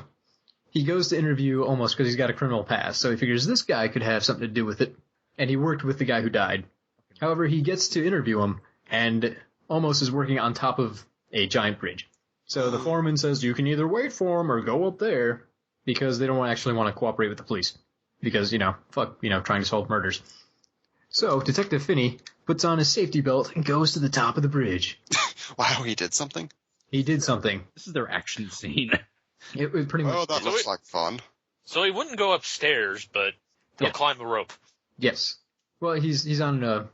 he goes to interview Olmos because he's got a criminal past, so he figures this guy could have something to do with it. And he worked with the guy who died. However, he gets to interview him, and Olmos is working on top of a giant bridge. So the foreman says you can either wait for him or go up there, because they don't actually want to cooperate with the police. Because, trying to solve murders. So Detective Finney puts on his safety belt and goes to the top of the bridge. Wow, he did something? He did something. This is their action scene. It pretty much... Oh, that looks like fun. So he wouldn't go upstairs, but he'll climb the rope. Yes. Well, he's on a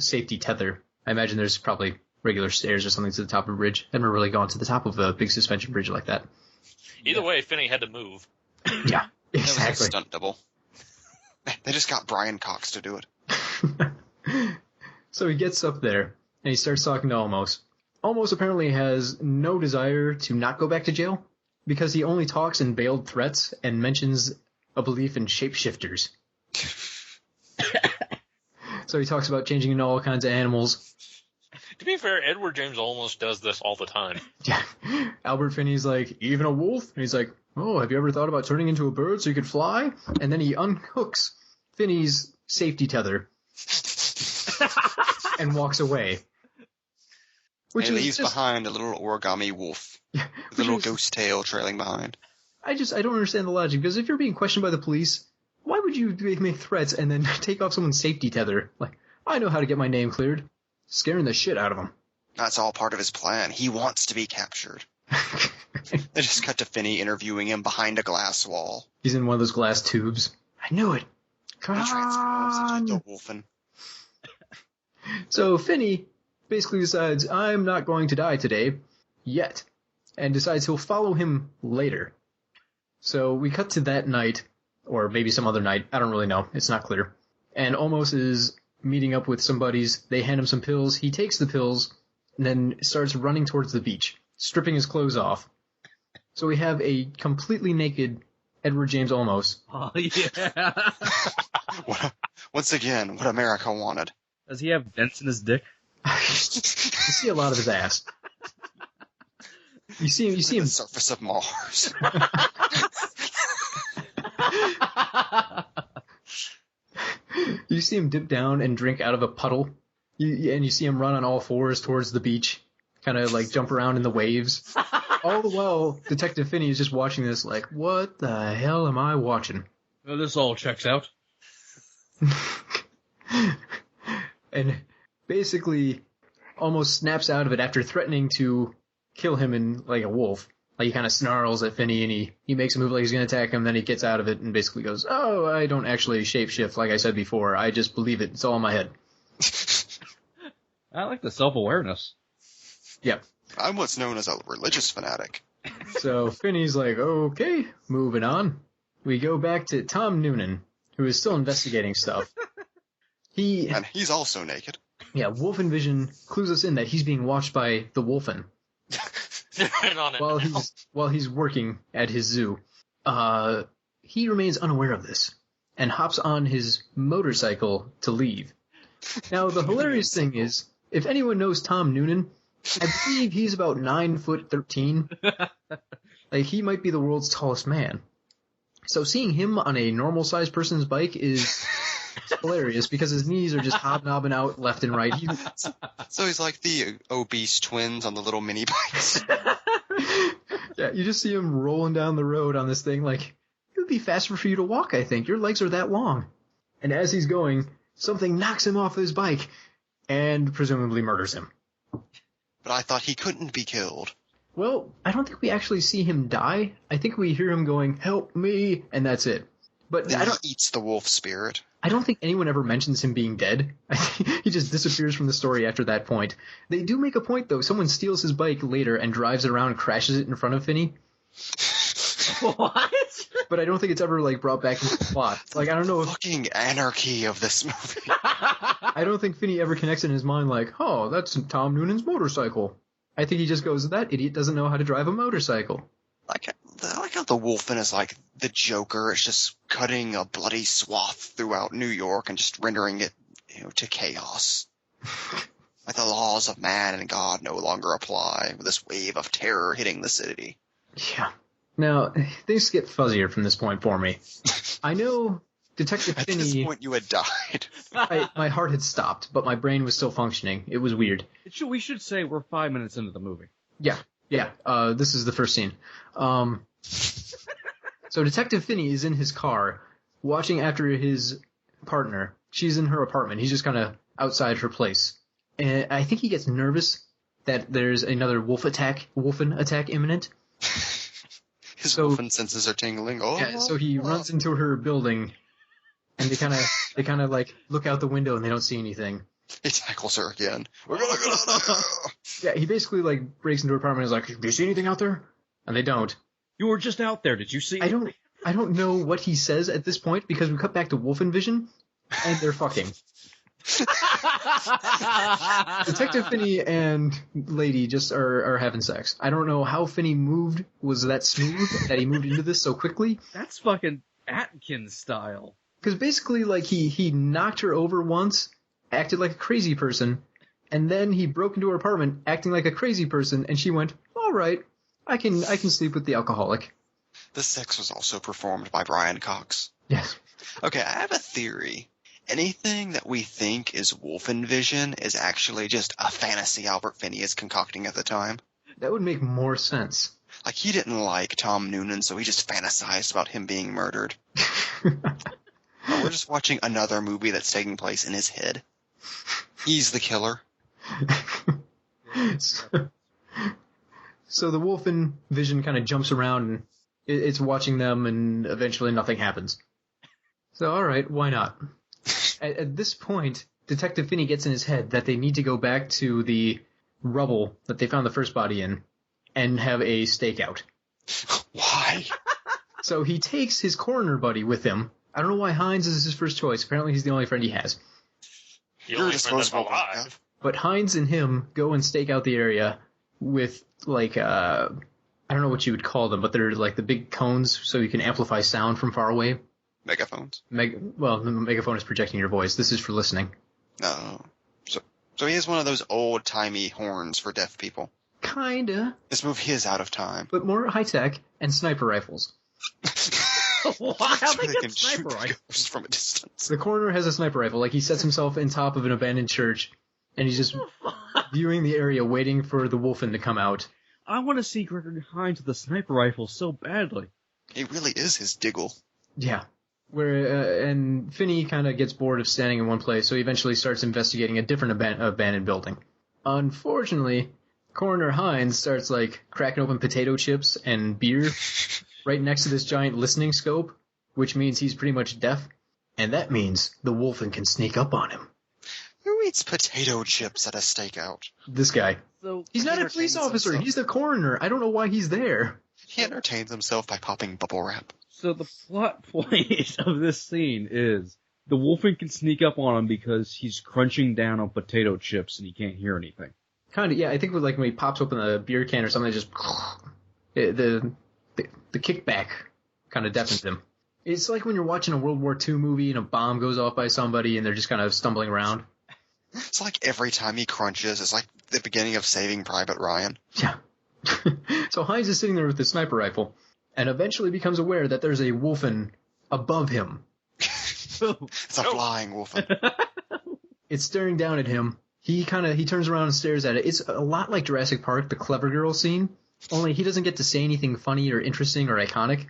safety tether. I imagine there's probably regular stairs or something to the top of a bridge. I've never really gone to the top of a big suspension bridge like that. Either way, Finney had to move. Yeah, That was exactly. a stunt double. They just got Brian Cox to do it. So he gets up there, and he starts talking to Olmos. Olmos apparently has no desire to not go back to jail, because he only talks in veiled threats and mentions a belief in shapeshifters. So he talks about changing into all kinds of animals. To be fair, Edward James almost does this all the time. Yeah. Albert Finney's like, even a wolf? And he's like, oh, have you ever thought about turning into a bird so you could fly? And then he unhooks Finney's safety tether and walks away. Which leaves behind a little origami wolf with a little ghost tail trailing behind. I don't understand the logic, because if you're being questioned by the police, why would you make threats and then take off someone's safety tether? Like, I know how to get my name cleared. Scaring the shit out of him. That's all part of his plan. He wants to be captured. They just cut to Finney interviewing him behind a glass wall. He's in one of those glass tubes. I knew it. Come on. WOLFEN. So Finney basically decides, I'm not going to die today, yet, and decides he'll follow him later. So we cut to that night, or maybe some other night, I don't really know, it's not clear. And Olmos is meeting up with some buddies, they hand him some pills, he takes the pills, and then starts running towards the beach, stripping his clothes off. So we have a completely naked Edward James Olmos. Oh, yeah. Once again, what America wanted. Does he have dents in his dick? You see a lot of his ass. You see him. The surface of Mars. You see him dip down and drink out of a puddle. And you see him run on all fours towards the beach, kind of like jump around in the waves. All the while, Detective Finney is just watching this like, what the hell am I watching? Well, this all checks out. And basically almost snaps out of it after threatening to kill him in like a wolf. Like, he kind of snarls at Finney, and he makes a move like he's going to attack him, then he gets out of it and basically goes, oh, I don't actually shapeshift like I said before. I just believe it. It's all in my head. I like the self-awareness. Yep. I'm what's known as a religious fanatic. So Finney's like, okay, moving on. We go back to Tom Noonan, who is still investigating stuff. And he's also naked. Yeah, Wolfen Vision clues us in that he's being watched by the Wolfen. Right on it. While he's working at his zoo. He remains unaware of this and hops on his motorcycle to leave. Now, the hilarious thing is, if anyone knows Tom Noonan, I believe he's about 9'13". Like, he might be the world's tallest man. So seeing him on a normal-sized person's bike is hilarious because his knees are just hobnobbing out left and right. So he's like the obese twins on the little mini bikes. Yeah, you just see him rolling down the road on this thing like, it would be faster for you to walk, I think. Your legs are that long. And as he's going, something knocks him off his bike and presumably murders him. But I thought he couldn't be killed. Well, I don't think we actually see him die. I think we hear him going, help me, and that's it. But Then he eats the wolf spirit. I don't think anyone ever mentions him being dead. He just disappears from the story after that point. They do make a point, though. Someone steals his bike later and drives it around and crashes it in front of Finney. What? But I don't think it's ever, like, brought back into the plot. Like, I don't know if... Fucking anarchy of this movie. I don't think Finney ever connects in his mind like, oh, that's Tom Noonan's motorcycle. I think he just goes, that idiot doesn't know how to drive a motorcycle. I like how the Wolfen is like the Joker. It's just cutting a bloody swath throughout New York and just rendering it, to chaos. Like the laws of man and God no longer apply with this wave of terror hitting the city. Yeah. Now, things get fuzzier from this point for me. I know Detective At Finney... this point, you had died. My heart had stopped, but my brain was still functioning. It was weird. We should say we're 5 minutes into the movie. Yeah. This is the first scene. So Detective Finney is in his car, watching after his partner. She's in her apartment. He's just kind of outside her place. And I think he gets nervous that there's another Wolfen attack imminent. His Wolfen senses are tingling. Oh. Yeah, so he runs into her building, and they kind of like look out the window and they don't see anything. He tackles her again. We're gonna get out of here. Yeah, he basically like breaks into her apartment and is like, do you see anything out there? And they don't. You were just out there. Did you see? I don't know what he says at this point because we cut back to Wolfen Vision and they're fucking. Detective Finney and Lady just are having sex. I don't know how Finney moved. Was that smooth that he moved into this so quickly? That's fucking Atkins style. Because basically, like, he knocked her over once, acted like a crazy person, and then he broke into her apartment acting like a crazy person, and she went, all right, I can sleep with the alcoholic. The sex was also performed by Brian Cox. Yes. Okay, I have a theory. Anything that we think is Wolfen Vision is actually just a fantasy Albert Finney is concocting at the time. That would make more sense. Like, he didn't like Tom Noonan, so he just fantasized about him being murdered. Or we're just watching another movie that's taking place in his head. He's the killer. So the Wolfen Vision kind of jumps around, and it's watching them, and eventually nothing happens. So, alright, why not? At this point, Detective Finney gets in his head that they need to go back to the rubble that they found the first body in and have a stakeout. Why? So he takes his coroner buddy with him. I don't know why Hines is his first choice. Apparently he's the only friend he has. The only friend that's alive. But Hines and him go and stake out the area with, like, I don't know what you would call them, but they're like the big cones so you can amplify sound from far away. Megaphones. Well, the megaphone is projecting your voice. This is for listening. No. So he has one of those old-timey horns for deaf people. Kinda. This movie is out of time. But more high-tech and sniper rifles. Why? How they They get can sniper shoot rifle? ghosts from a distance. The coroner has a sniper rifle. Like, he sets himself in top of an abandoned church, and he's just viewing the area, waiting for the Wolfen to come out. I want to see Gregory Hines with the sniper rifle so badly. He really is his Diggle. Yeah. And Finney kind of gets bored of standing in one place, so he eventually starts investigating a different abandoned building. Unfortunately, Coroner Hines starts, like, cracking open potato chips and beer right next to this giant listening scope, which means he's pretty much deaf. And that means the Wolfen can sneak up on him. Who eats potato chips at a stakeout? This guy. So He's not a police officer. himself. He's the coroner. I don't know why he's there. He entertains himself by popping bubble wrap. So the plot point of this scene is the Wolfen can sneak up on him because he's crunching down on potato chips and he can't hear anything. Kind of, yeah. I think with, like, when he pops open a beer can or something, just the kickback kind of deafens him. It's like when you're watching a World War II movie and a bomb goes off by somebody and they're just kind of stumbling around. It's like every time he crunches, it's like the beginning of Saving Private Ryan. Yeah. So Hines is sitting there with his sniper rifle and eventually becomes aware that there's a Wolfen above him. It's a flying wolfen. It's staring down at him. He turns around and stares at it. It's a lot like Jurassic Park, the Clever Girl scene, only he doesn't get to say anything funny or interesting or iconic.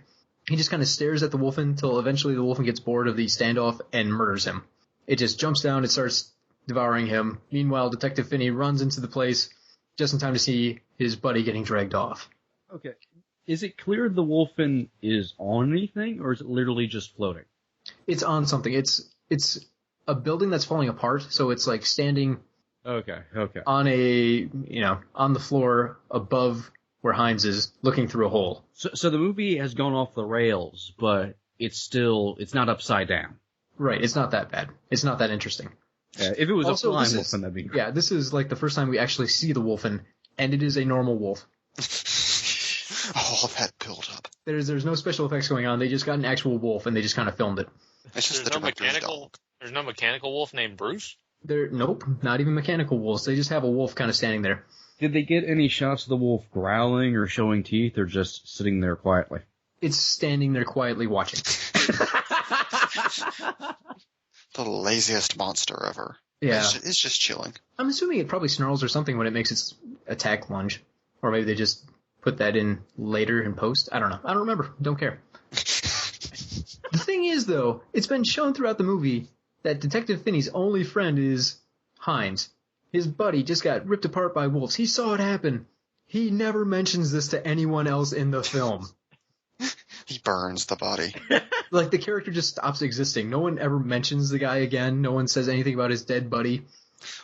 He just kind of stares at the Wolfen until eventually the Wolfen gets bored of the standoff and murders him. It just jumps down and starts devouring him. Meanwhile, Detective Finney runs into the place just in time to see his buddy getting dragged off. Okay. Is it clear the Wolfen is on anything, or is it literally just floating? It's on something. It's a building that's falling apart, so it's like standing Okay. on on the floor above where Hines is, looking through a hole. So the movie has gone off the rails, but it's not upside down. Right, it's not that bad. It's not that interesting. If it was Also, a flying this is- Wolfen, that'd be great. Yeah, this is like the first time we actually see the Wolfen, and it is a normal wolf. All of that build up. There's no special effects going on. They just got an actual wolf, and they just kind of filmed it. It's just There's the no director's mechanical. dog. There's no mechanical wolf named Bruce. Nope, not even mechanical wolves. They just have a wolf kind of standing there. Did they get any shots of the wolf growling or showing teeth, or just sitting there quietly? It's standing there quietly watching. The laziest monster ever. Yeah. It's just chilling. I'm assuming it probably snarls or something when it makes its attack lunge. Or maybe they just put that in later in post. I don't know. I don't remember. Don't care. The thing is, though, it's been shown throughout the movie that Detective Finney's only friend is Hines. His buddy just got ripped apart by wolves. He saw it happen. He never mentions this to anyone else in the film. He burns the body. Like, the character just stops existing. No one ever mentions the guy again. No one says anything about his dead buddy.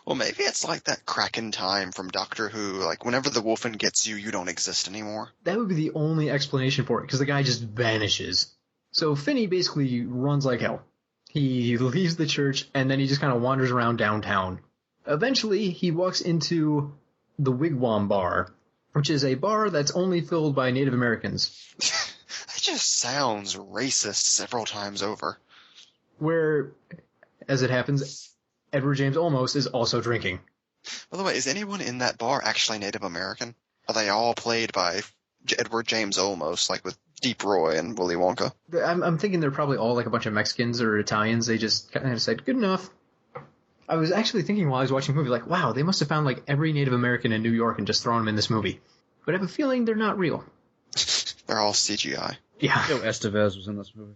Well, maybe it's like that crack in time from Doctor Who. Like, whenever the Wolfen gets you, you don't exist anymore. That would be the only explanation for it, because the guy just vanishes. So Finney basically runs like hell. He leaves the church, and then he just kind of wanders around downtown. Eventually, he walks into the Wigwam Bar, which is a bar that's only filled by Native Americans. That just sounds racist several times over. Where, as it happens, Edward James Olmos is also drinking. By the way, is anyone in that bar actually Native American? Are they all played by Edward James Olmos, like with Deep Roy and Willy Wonka? I'm thinking they're probably all like a bunch of Mexicans or Italians. They just kind of said, good enough. I was actually thinking while I was watching the movie, like, wow, they must have found like every Native American in New York and just thrown them in this movie. But I have a feeling they're not real. They're all CGI. Yeah. Joe Estevez was in this movie.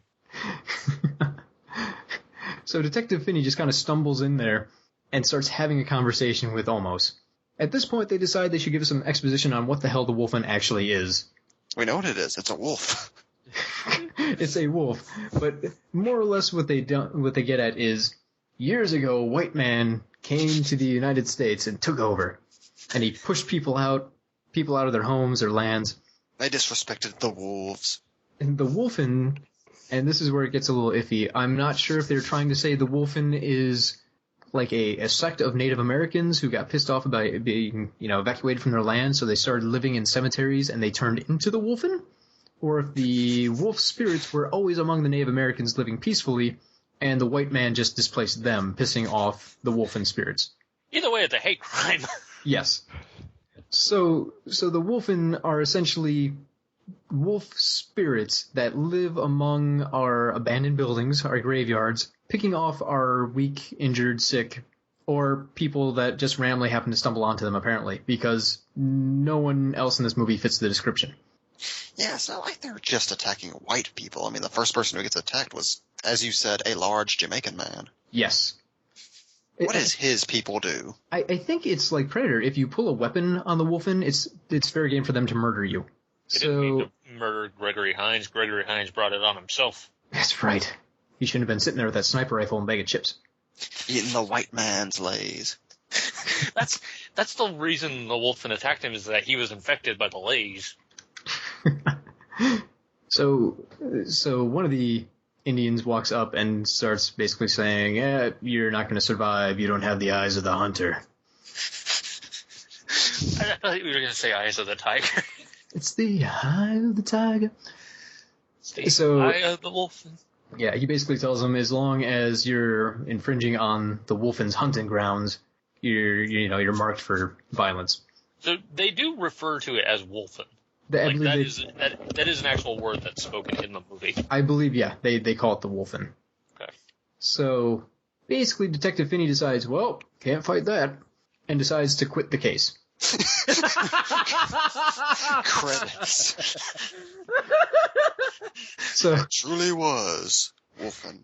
So Detective Finney just kind of stumbles in there and starts having a conversation with Olmos. At this point, they decide they should give us some exposition on what the hell the Wolfen actually is. We know what it is. It's a wolf. It's a wolf, but more or less what they get at is, years ago, a white man came to the United States and took over, and he pushed people out of their homes or lands. They disrespected the wolves. And the Wolfen, and this is where it gets a little iffy, I'm not sure if they're trying to say the Wolfen is like a sect of Native Americans who got pissed off about being, evacuated from their land, so they started living in cemeteries and they turned into the Wolfen, or if the wolf spirits were always among the Native Americans living peacefully, and the white man just displaced them, pissing off the Wolfen spirits. Either way, it's a hate crime. Yes. So the Wolfen are essentially wolf spirits that live among our abandoned buildings, our graveyards, picking off our weak, injured, sick, or people that just randomly happen to stumble onto them, apparently, because no one else in this movie fits the description. Yeah, it's not like they're just attacking white people. I mean, the first person who gets attacked was, as you said, a large Jamaican man. Yes. What does his people do? I think it's like Predator. If you pull a weapon on the Wolfen, it's fair game for them to murder you. They didn't mean to murder Gregory Hines. Gregory Hines brought it on himself. That's right. He shouldn't have been sitting there with that sniper rifle and bag of chips. Eating the white man's lays. That's the reason the Wolfen attacked him, is that he was infected by the Lays. So one of the Indians walks up and starts basically saying, you're not going to survive. You don't have the eyes of the hunter. I thought you were going to say eyes of the tiger. It's the eye of the tiger. It's the eye of the Wolfen. Yeah, he basically tells him, as long as you're infringing on the Wolfen's hunting grounds, you're marked for violence. So they do refer to it as Wolfen. That is an actual word that's spoken in the movie. I believe, yeah, they call it the Wolfen. Okay. So basically, Detective Finney decides, well, can't fight that, and decides to quit the case. Credits. So it truly was Wolfen.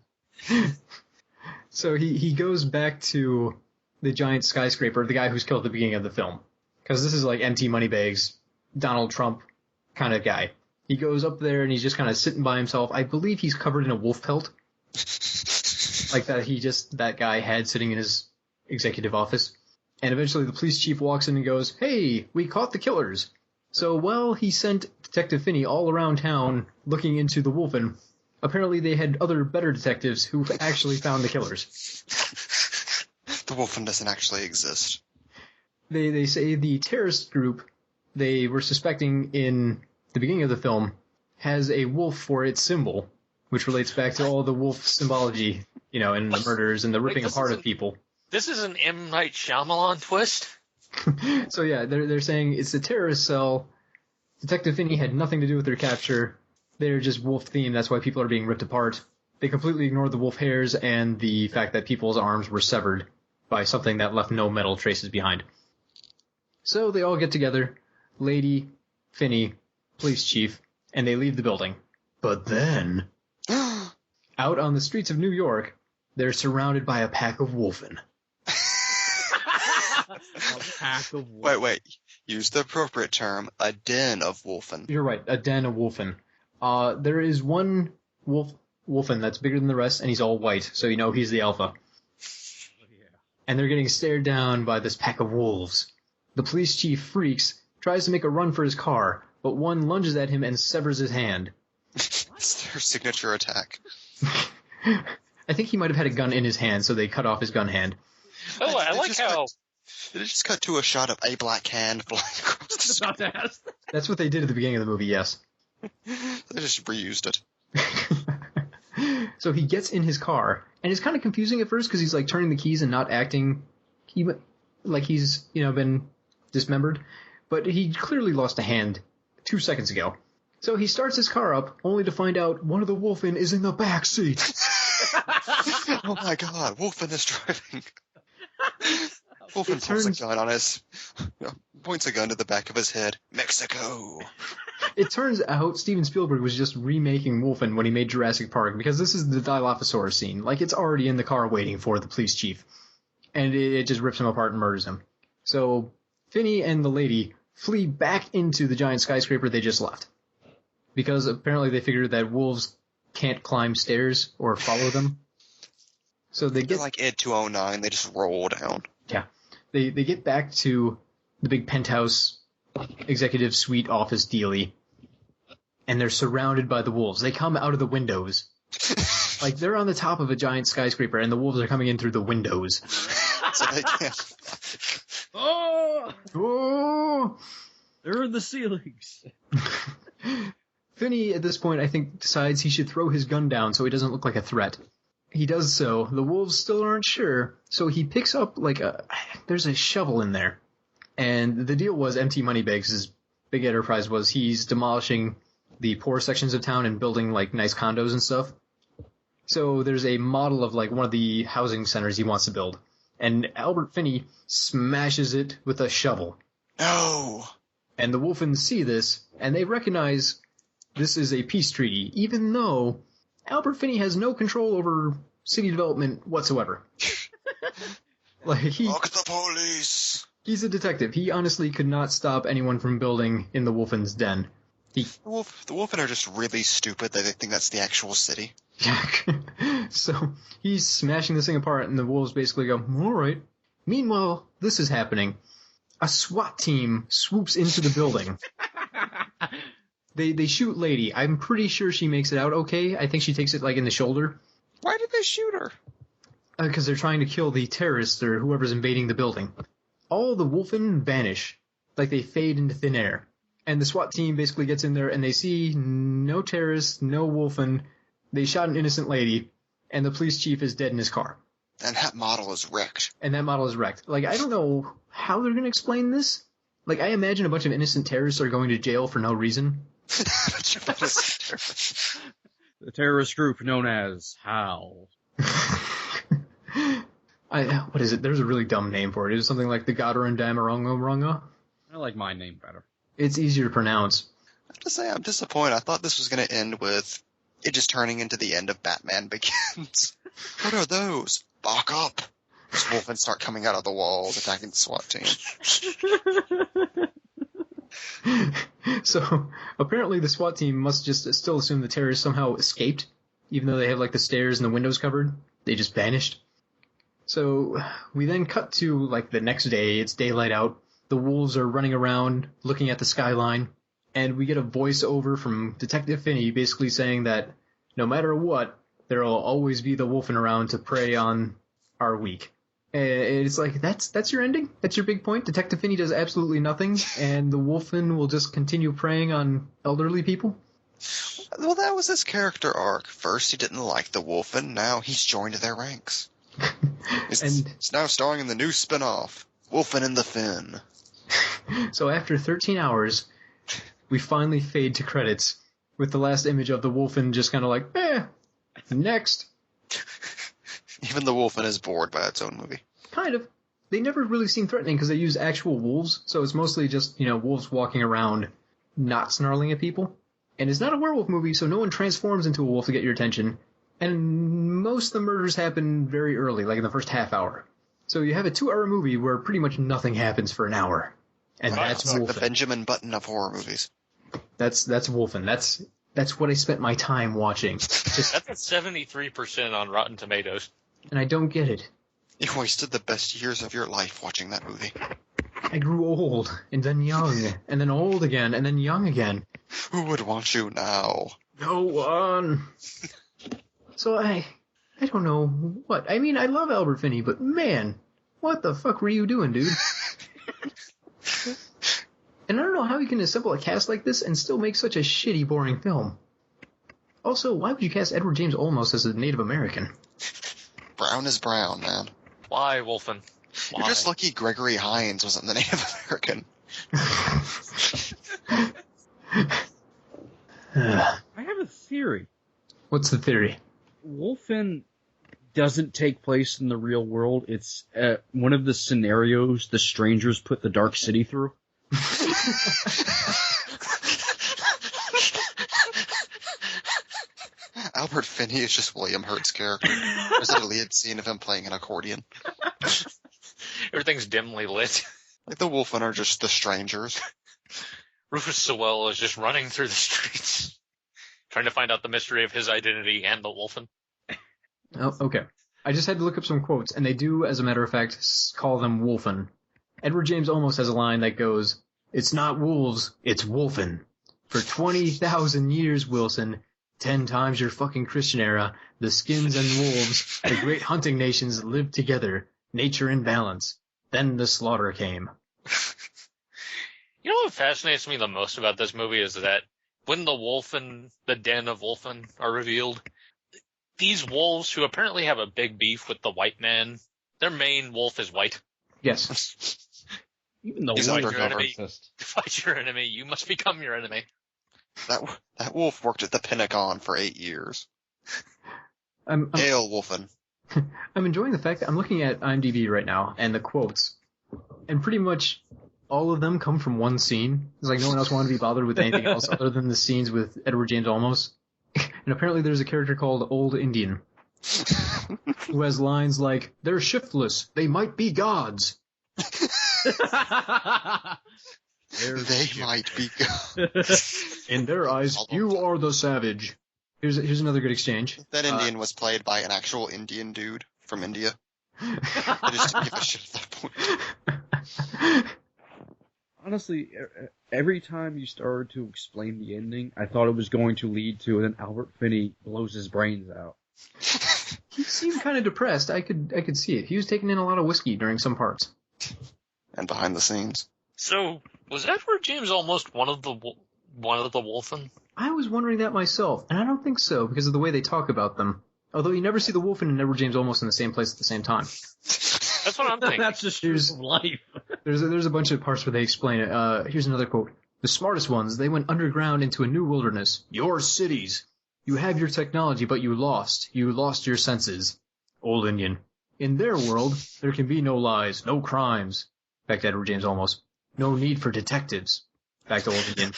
So he goes back to the giant skyscraper, the guy who's killed at the beginning of the film, because this is like empty moneybags, Donald Trump kind of guy. He goes up there and he's just kind of sitting by himself. I believe he's covered in a wolf pelt, like that guy had sitting in his executive office. And eventually the police chief walks in and goes, "Hey, we caught the killers." So while he sent Detective Finney all around town looking into the Wolfen, apparently they had other better detectives who actually found the killers. The Wolfen doesn't actually exist. They say the terrorist group they were suspecting in the beginning of the film has a wolf for its symbol, which relates back to all the wolf symbology, and the murders and the ripping apart of people. This is an M. Night Shyamalan twist? So yeah, they're saying it's a terrorist cell. Detective Finney had nothing to do with their capture. They're just wolf themed, that's why people are being ripped apart. They completely ignored the wolf hairs and the fact that people's arms were severed by something that left no metal traces behind. So they all get together, Lady, Finney, police chief, and they leave the building. But then, out on the streets of New York, they're surrounded by a pack of Wolfen. A pack of wolves. Wait. Use the appropriate term, a den of Wolfen. You're right, a den of Wolfen. There is one Wolfen that's bigger than the rest, and he's all white, so you know he's the alpha. Yeah. And they're getting stared down by this pack of wolves. The police chief freaks, tries to make a run for his car, but one lunges at him and severs his hand. It's their signature attack. I think he might have had a gun in his hand, so they cut off his gun hand. Oh, I like how... Did it just cut to a shot of a black hand flying across the screen? About to ask. That's what they did at the beginning of the movie, yes. They just reused it. So he gets in his car, and it's kind of confusing at first because he's like turning the keys and not acting like he's, been dismembered. But he clearly lost a hand 2 seconds ago. So he starts his car up, only to find out one of the Wolfen is in the back seat. Oh my god, Wolfen is driving. Wolfen points a gun to the back of his head. Mexico. It turns out Steven Spielberg was just remaking Wolfen when he made Jurassic Park, because this is the Dilophosaurus scene. Like, it's already in the car waiting for the police chief. And it just rips him apart and murders him. So Finney and the lady flee back into the giant skyscraper they just left. Because apparently they figured that wolves can't climb stairs or follow them. So they're like Ed 209, they just roll down. Yeah. They get back to the big penthouse executive suite office dealie, and they're surrounded by the wolves. They come out of the windows. Like, they're on the top of a giant skyscraper, and the wolves are coming in through the windows. So they can't. Oh! They're in the ceilings. Finney, at this point, I think, decides he should throw his gun down so he doesn't look like a threat. He does so. The wolves still aren't sure, so he picks up, there's a shovel in there. And the deal was empty money bags. His big enterprise was he's demolishing the poor sections of town and building, nice condos and stuff. So there's a model of, one of the housing centers he wants to build. And Albert Finney smashes it with a shovel. No! And the Wolfens see this, and they recognize this is a peace treaty, even though Albert Finney has no control over city development whatsoever. Like, Look at the police! he's a detective. He honestly could not stop anyone from building in the Wolfen's den. The Wolfen are just really stupid that they think that's the actual city. So he's smashing this thing apart, and the wolves basically go, all right. Meanwhile, this is happening. A SWAT team swoops into the building. They shoot Lady. I'm pretty sure she makes it out okay. I think she takes it, like, in the shoulder. Why did they shoot her? Because they're trying to kill the terrorists or whoever's invading the building. All the Wolfen vanish. Like, they fade into thin air. And the SWAT team basically gets in there, and they see no terrorists, no Wolfen. They shot an innocent lady, and the police chief is dead in his car. And that model is wrecked. Like, I don't know how they're going to explain this. Like, I imagine a bunch of innocent terrorists are going to jail for no reason. The terrorist group known as HOW. What is it? There's a really dumb name for it. It's something like the Gadarandamaronga. I like my name better. It's easier to pronounce. I have to say, I'm disappointed. I thought this was going to end with it just turning into the end of Batman Begins. What are those? Back up! As Wolfen start coming out of the walls, attacking the SWAT team. So, apparently the SWAT team must just still assume the terrorists somehow escaped, even though they have, like, the stairs and the windows covered. They just vanished. So, we then cut to, like, the next day. It's daylight out. The wolves are running around, looking at the skyline, and we get a voiceover from Detective Finney basically saying that no matter what, there will always be the Wolfen around to prey on our weak. And it's like, that's your ending? That's your big point? Detective Finney does absolutely nothing, and the Wolfen will just continue preying on elderly people? Well, that was his character arc. First, he didn't like the Wolfen, now he's joined their ranks. He's now starring in the new spin-off, Wolfen and the Finn. So after 13 hours, we finally fade to credits, with the last image of the Wolfen just kind of like, next. Even the Wolfen is bored by its own movie. Kind of. They never really seem threatening because they use actual wolves, so it's mostly just, wolves walking around, not snarling at people. And it's not a werewolf movie, so no one transforms into a wolf to get your attention. And most of the murders happen very early, like in the first half hour. So you have a 2-hour movie where pretty much nothing happens for an hour. And that's like Wolfen. the Benjamin Button of horror movies. That's Wolfen. That's what I spent my time watching. That's at 73% on Rotten Tomatoes. And I don't get it. You wasted the best years of your life watching that movie. I grew old, and then young, and then old again, and then young again. Who would want you now? No one. So I don't know what. I mean, I love Albert Finney, but man, what the fuck were you doing, dude? And I don't know how you can assemble a cast like this and still make such a shitty, boring film. Also, why would you cast Edward James Olmos as a Native American? Brown is brown, man. Why, Wolfen? Why? You're just lucky Gregory Hines wasn't the Native American. I have a theory. What's the theory? Wolfen doesn't take place in the real world. It's one of the scenarios the strangers put the Dark City through. Albert Finney is just William Hurt's character. There's a deleted scene of him playing an accordion. Everything's dimly lit. Like the Wolfen are just the strangers. Rufus Sewell is just running through the streets, trying to find out the mystery of his identity and the Wolfen. Oh, okay. I just had to look up some quotes, and they do, as a matter of fact, call them Wolfen. Edward James almost has a line that goes, "It's not wolves, it's Wolfen. For 20,000 years, Wilson, 10 times your fucking Christian era, the skins and wolves, the great hunting nations lived together, nature in balance. Then the slaughter came." You know what fascinates me the most about this movie is that when the Wolfen, the den of Wolfen, are revealed, these wolves, who apparently have a big beef with the white man, their main wolf is white. Yes. Even though He's wolves undercover. exist. Fight your enemy, you must become your enemy. That wolf worked at the Pentagon for 8 years. I'm Hail, Wolfen. I'm enjoying the fact that I'm looking at IMDb right now, and the quotes, and pretty much all of them come from one scene. It's like no one else wanted to be bothered with anything else other than the scenes with Edward James Olmos. And apparently there's a character called Old Indian. who has lines like, "They're shiftless. They might be gods." They might be good. In their eyes, you are the savage. Here's another good exchange. That Indian was played by an actual Indian dude from India. I just didn't give a shit at that point. Honestly, every time you started to explain the ending, I thought it was going to lead to, and then Albert Finney blows his brains out. He seemed kind of depressed. I could see it. He was taking in a lot of whiskey during some parts. And behind the scenes. So, was Edward James almost one of the Wolfen? I was wondering that myself, and I don't think so because of the way they talk about them. Although you never see the Wolfen and Edward James almost in the same place at the same time. That's what I'm thinking. That's just truth of life. There's a bunch of parts where they explain it. Here's another quote. The smartest ones, they went underground into a new wilderness. Your cities. You have your technology, but you lost. You lost your senses. Old Indian. In their world, there can be no lies, no crimes. Back to Edward James almost. No need for detectives. Back to Old Indian.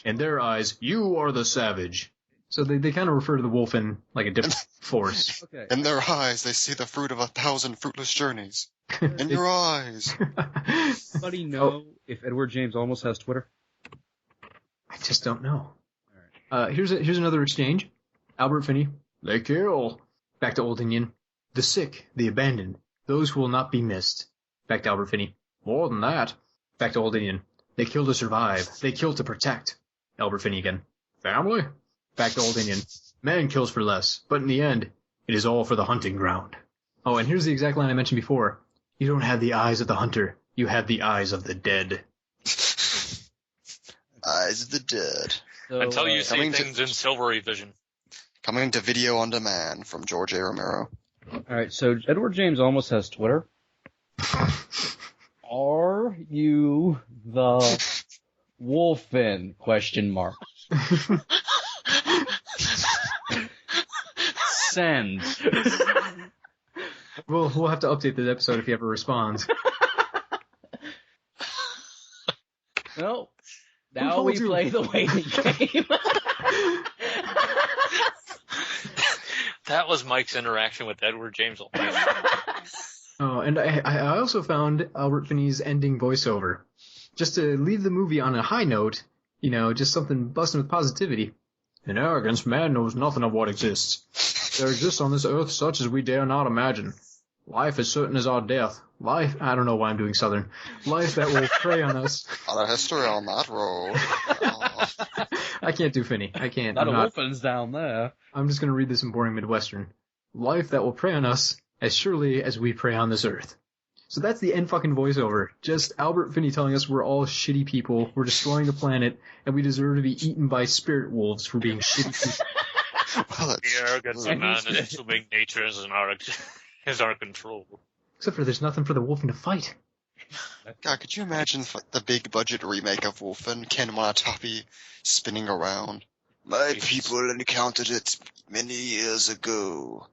In their eyes, you are the savage. So they kind of refer to the Wolfen like a different force. Okay. In their eyes, they see the fruit of 1,000 fruitless journeys. In your eyes. Anybody know if Edward James almost has Twitter? I just don't know. Here's another exchange. Albert Finney. They kill. Back to Old Indian. The sick, the abandoned, those who will not be missed. Back to Albert Finney. More than that. Back to Old Indian. They kill to survive. They kill to protect. Albert Finney again. Family. Back to Old Indian. Man kills for less, but in the end, it is all for the hunting ground. Oh, and here's the exact line I mentioned before. You don't have the eyes of the hunter. You have the eyes of the dead. Eyes of the dead. So, Until you see coming to- things in silvery vision. Coming to video on demand from George A. Romero. Alright, so Edward James almost has Twitter. Are you the Wolfen? Question mark. Send. We'll have to update this episode if he ever responds. No. Who Now told we you? play the waiting game. That was Mike's interaction with Edward James. Oh, and I also found Albert Finney's ending voiceover. Just to leave the movie on a high note, just something busting with positivity. In arrogance, man knows nothing of what exists. There exists on this earth such as we dare not imagine. Life as certain as our death. Life, I don't know why I'm doing Southern. Life that will prey on us. A lot of history on that road. Oh. I can't do Finney. I can't. Not I'm a not. Wolfen's down there. I'm just going to read this in boring Midwestern. Life that will prey on us as surely as we prey on this earth. So that's the end fucking voiceover. Just Albert Finney telling us we're all shitty people, we're destroying the planet, and we deserve to be eaten by spirit wolves for being shitty people. Well, that's The arrogance true. of man is assuming nature is our control. Except for there's nothing for the Wolfen to fight. God, could you imagine the big budget remake of Wolfen? Ken Watanabe spinning around. My people encountered it many years ago.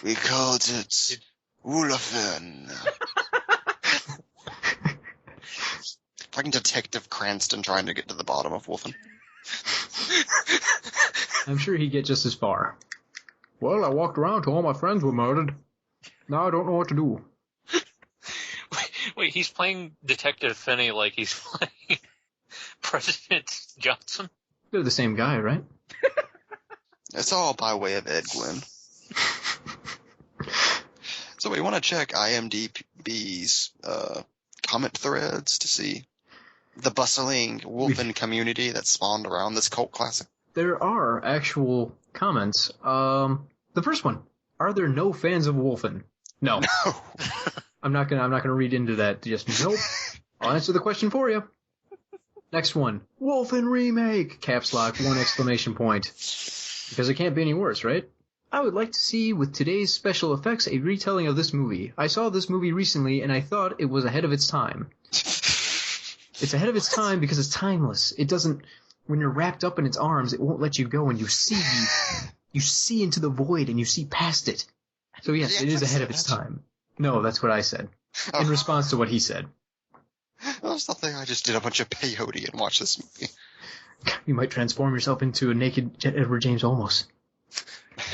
We called it WOLFEN. Fucking Detective Cranston trying to get to the bottom of Wolfen. I'm sure he'd get just as far. Well, I walked around till all my friends were murdered. Now I don't know what to do. Wait, he's playing Detective Finney like he's playing President Johnson? They're the same guy, right? It's all by way of Ed Gwynn. So we want to check IMDb's comment threads to see the bustling Wolfen community that spawned around this cult classic. There are actual comments. The first one. Are there no fans of Wolfen? No. No. I'm not gonna read into that. Just nope. I'll answer the question for you. Next one. Wolfen remake! Caps lock, 1 exclamation point. Because it can't be any worse, right? I would like to see, with today's special effects, a retelling of this movie. I saw this movie recently, and I thought it was ahead of its time. It's ahead of its time because it's timeless. It doesn't, when you're wrapped up in its arms, it won't let you go, and you see into the void, and you see past it. So yes, it is ahead of its time. No, that's what I said. In response to what he said. That's nothing. I just did a bunch of peyote and watched this movie. You might transform yourself into a naked Edward James Olmos.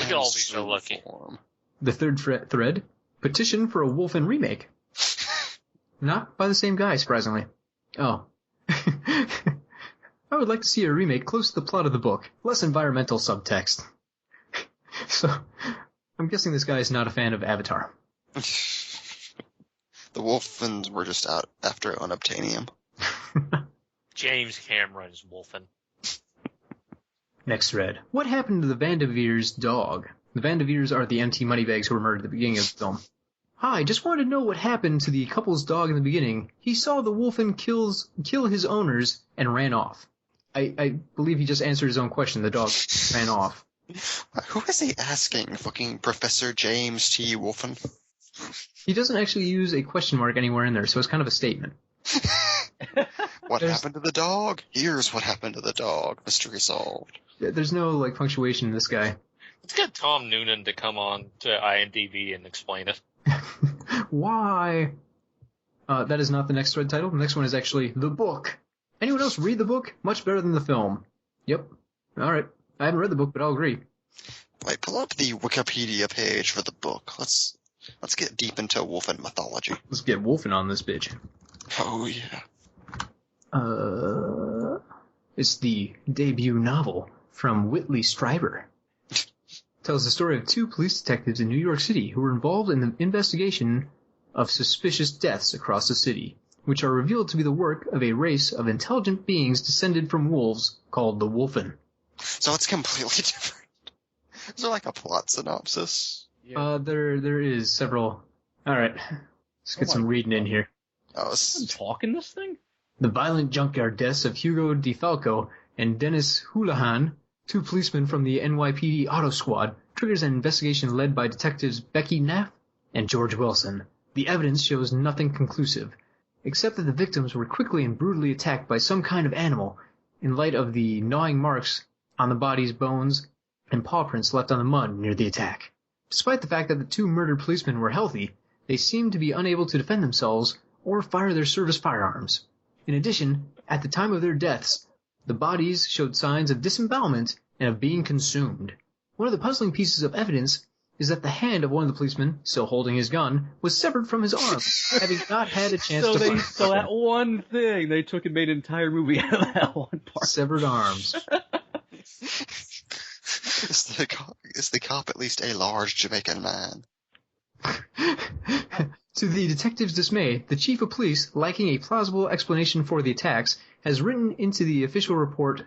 Look at all these so lucky. The third thread, petition for a WOLFEN remake. Not by the same guy, surprisingly. Oh. I would like to see a remake close to the plot of the book, less environmental subtext. So, I'm guessing this guy is not a fan of Avatar. The WOLFENs were just out after unobtainium. James Cameron's WOLFEN. Next thread. What happened to the Vanderveer's dog? The Vanderveers are the empty moneybags who were murdered at the beginning of the film. Hi, just wanted to know what happened to the couple's dog in the beginning. He saw the WOLFEN kill his owners and ran off. I believe he just answered his own question. The dog ran off. Who is he asking? Fucking Professor James T. WOLFEN? He doesn't actually use a question mark anywhere in there, so it's kind of a statement. What happened to the dog? Here's what happened to the dog. Mystery solved. There's no, punctuation in this guy. Let's get Tom Noonan to come on to IMDb and explain it. Why? That is not the next thread title. The next one is actually the book. Anyone else read the book? Much better than the film. Yep. Alright. I haven't read the book, but I'll agree. Wait, pull up the Wikipedia page for the book. Let's get deep into WOLFEN mythology. Let's get WOLFEN on this bitch. Oh, yeah. It's the debut novel from Whitley Strieber. Tells the story of two police detectives in New York City who were involved in the investigation of suspicious deaths across the city, which are revealed to be the work of a race of intelligent beings descended from wolves called the WOLFEN. So it's completely different. Is there a plot synopsis? Yeah. There is several. Alright, let's get some reading in here. Oh, I'm talking this thing? The violent junkyard deaths of Hugo DeFalco and Dennis Houlihan, two policemen from the NYPD Auto Squad, triggers an investigation led by detectives Becky Neff and George Wilson. The evidence shows nothing conclusive, except that the victims were quickly and brutally attacked by some kind of animal, in light of the gnawing marks on the body's bones and paw prints left on the mud near the attack. Despite the fact that the two murdered policemen were healthy, they seemed to be unable to defend themselves or fire their service firearms. In addition, at the time of their deaths, the bodies showed signs of disembowelment and of being consumed. One of the puzzling pieces of evidence is that the hand of one of the policemen, still holding his gun, was severed from his arm, having not had a chance to fire. So that one thing, they took and made an entire movie out of that one part. Severed arms. Is the cop at least a large Jamaican man? To the detective's dismay, the chief of police, lacking a plausible explanation for the attacks, has written into the official report.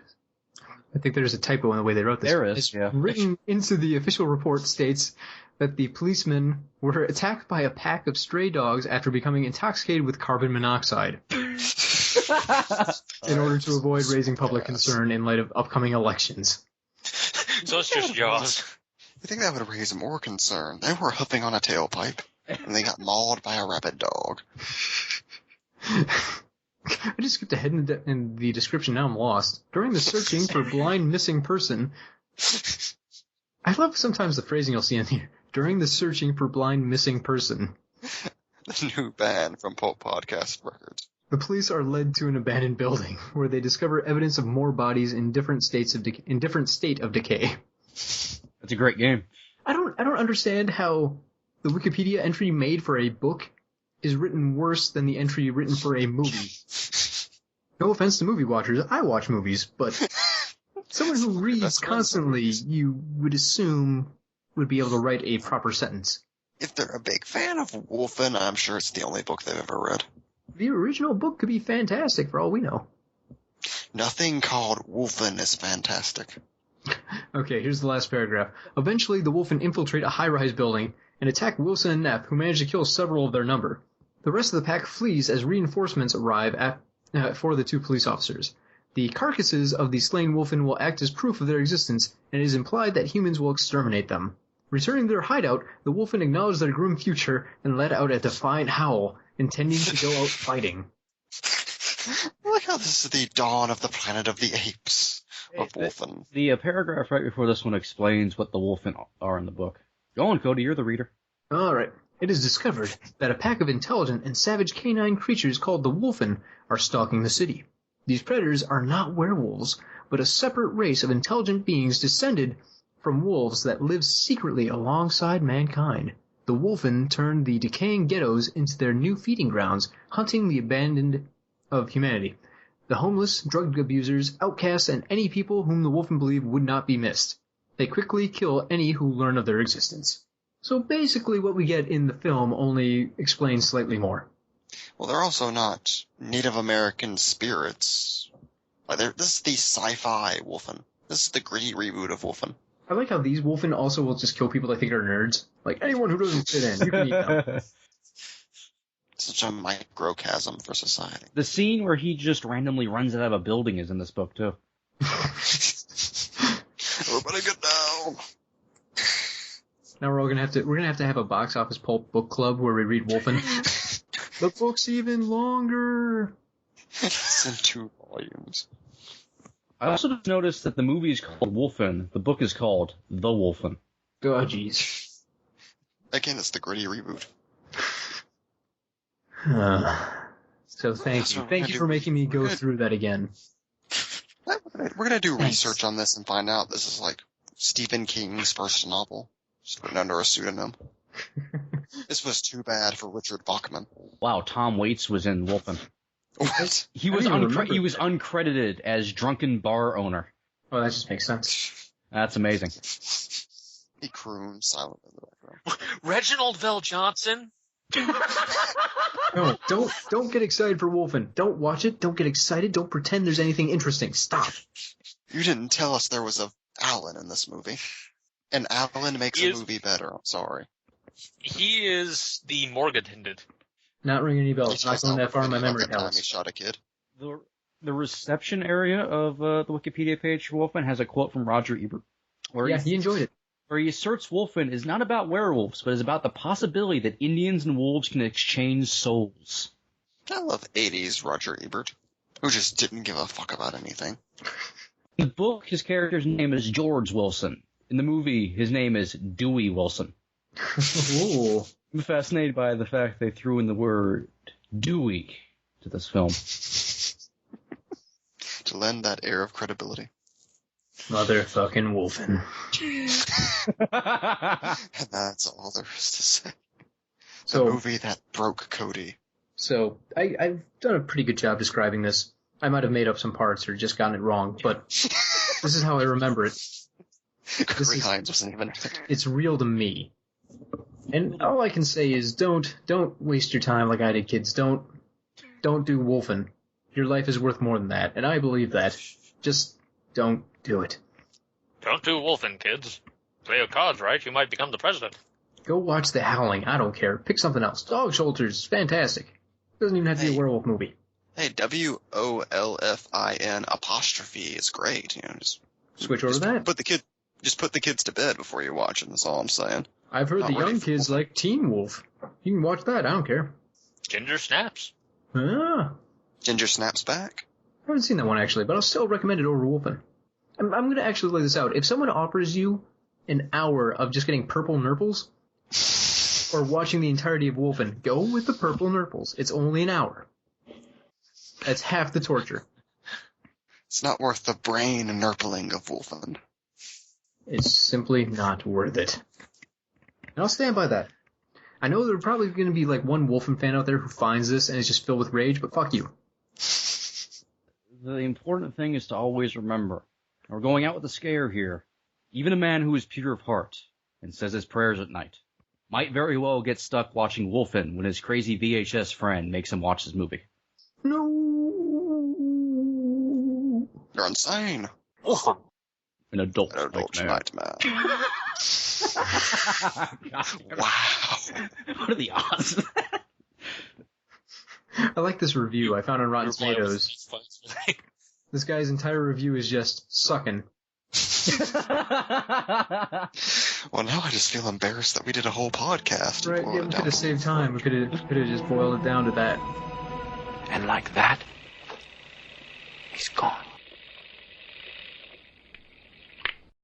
I think there's a typo in the way they wrote this. There is, yeah. Written into the official report states that the policemen were attacked by a pack of stray dogs after becoming intoxicated with carbon monoxide. In order to avoid raising public concern in light of upcoming elections. So it's just Jaws. You think that would raise more concern? They were hoofing on a tailpipe, and they got mauled by a rabid dog. I just skipped ahead in the description, now I'm lost. During the searching for blind missing person... I love sometimes the phrasing you'll see in here. During the searching for blind missing person. The new band from Pulp Podcast Records. The police are led to an abandoned building, where they discover evidence of more bodies in different state of decay. That's a great game. I don't understand how the Wikipedia entry made for a book is written worse than the entry written for a movie. No offense to movie watchers, I watch movies, but someone who reads constantly, you would assume, would be able to write a proper sentence. If they're a big fan of WOLFEN, I'm sure it's the only book they've ever read. The original book could be fantastic for all we know. Nothing called WOLFEN is fantastic. Okay, here's the last paragraph. Eventually, the WOLFEN infiltrate a high-rise building and attack Wilson and Neff, who manage to kill several of their number. The rest of the pack flees as reinforcements arrive for the two police officers. The carcasses of the slain WOLFEN will act as proof of their existence, and it is implied that humans will exterminate them. Returning to their hideout, the WOLFEN acknowledge their grim future and let out a defiant howl, intending to go out fighting. I like how this is the dawn of the Planet of the Apes of WOLFEN. The paragraph right before this one explains what the WOLFEN are in the book. Go on, Cody, you're the reader. Alright. It is discovered that a pack of intelligent and savage canine creatures called the WOLFEN are stalking the city. These predators are not werewolves, but a separate race of intelligent beings descended from wolves that live secretly alongside mankind. The WOLFEN turned the decaying ghettos into their new feeding grounds, hunting the abandoned of humanity. The homeless, drug abusers, outcasts, and any people whom the WOLFEN believe would not be missed. They quickly kill any who learn of their existence. So basically what we get in the film only explains slightly more. Well, they're also not Native American spirits. This is the sci-fi WOLFEN. This is the gritty reboot of WOLFEN. I like how these WOLFEN also will just kill people they think are nerds. Like, anyone who doesn't fit in, you can eat them. Such a microcosm for society. The scene where he just randomly runs out of a building is in this book too. Everybody get down. Now we're gonna have to have a box office pulp book club where we read WOLFEN. The book's even longer. It's in 2 volumes. I also just noticed that the movie is called WOLFEN. The book is called The WOLFEN. Oh, jeez. Again, it's the gritty reboot. So thank you. Thank you for making me go through that again. We're gonna do research on this and find out this is like Stephen King's first novel. Just written under a pseudonym. This was too bad for Richard Bachman. Wow, Tom Waits was in WOLFEN. What? He was uncredited as drunken bar owner. Oh, that just makes sense. That's amazing. He crooned silent in the background. Reginald Vell Johnson? No, don't get excited for WOLFEN. Don't watch it. Don't get excited. Don't pretend there's anything interesting. Stop. You didn't tell us there was a Alan in this movie. And Alan makes a movie better. I'm sorry. He is the morgue attendant. Not ringing any bells. Not going that far in my memory Time he palace. shot a kid. The reception area of the Wikipedia page for WOLFEN has a quote from Roger Ebert. Where he enjoyed it. Where he asserts WOLFEN is not about werewolves, but is about the possibility that Indians and wolves can exchange souls. I love 80s Roger Ebert, who just didn't give a fuck about anything. In the book, his character's name is George Wilson. In the movie, his name is Dewey Wilson. Ooh. I'm fascinated by the fact they threw in the word Dewey to this film. To lend that air of credibility. Motherfucking WOLFEN. And that's all there is to say. So, the movie that broke Cody. So, I've done a pretty good job describing this. I might have made up some parts or just gotten it wrong, but this is how I remember it. Corey Hines wasn't even in it. It's real to me. And all I can say is don't waste your time like I did, kids. Don't do WOLFEN. Your life is worth more than that, and I believe that. Just don't do it. Don't do WOLFEN, kids. Play your cards right, you might become the president. Go watch The Howling. I don't care. Pick something else. Dog Soldiers is fantastic. Doesn't even have to be a werewolf movie. Hey, WOLFIN apostrophe is great. You know, switch over to that. Just put the kids to bed before you watch it. That's all I'm saying. I've heard the young kids like Teen Wolf. You can watch that. I don't care. Ginger Snaps. Ah. Ginger Snaps back? I haven't seen that one actually, but I'll still recommend it over WOLFEN. I'm going to actually lay this out. If someone offers you an hour of just getting purple nurples or watching the entirety of WOLFEN, go with the purple nurples. It's only an hour. That's half the torture. It's not worth the brain nurpling of WOLFEN. It's simply not worth it. And I'll stand by that. I know there's probably going to be like one WOLFEN fan out there who finds this and is just filled with rage, but fuck you. The important thing is to always remember, we're going out with a scare here. Even a man who is pure of heart and says his prayers at night might very well get stuck watching WOLFEN when his crazy VHS friend makes him watch his movie. No. You're insane. An adult nightmare. Wow. What are the odds of that? I like this review I found on Rotten Tomatoes. This guy's entire review is just sucking. Well, now I just feel embarrassed that we did a whole podcast. Right, yeah, we could have saved time. We could have just boiled it down to that. And like that, he's gone.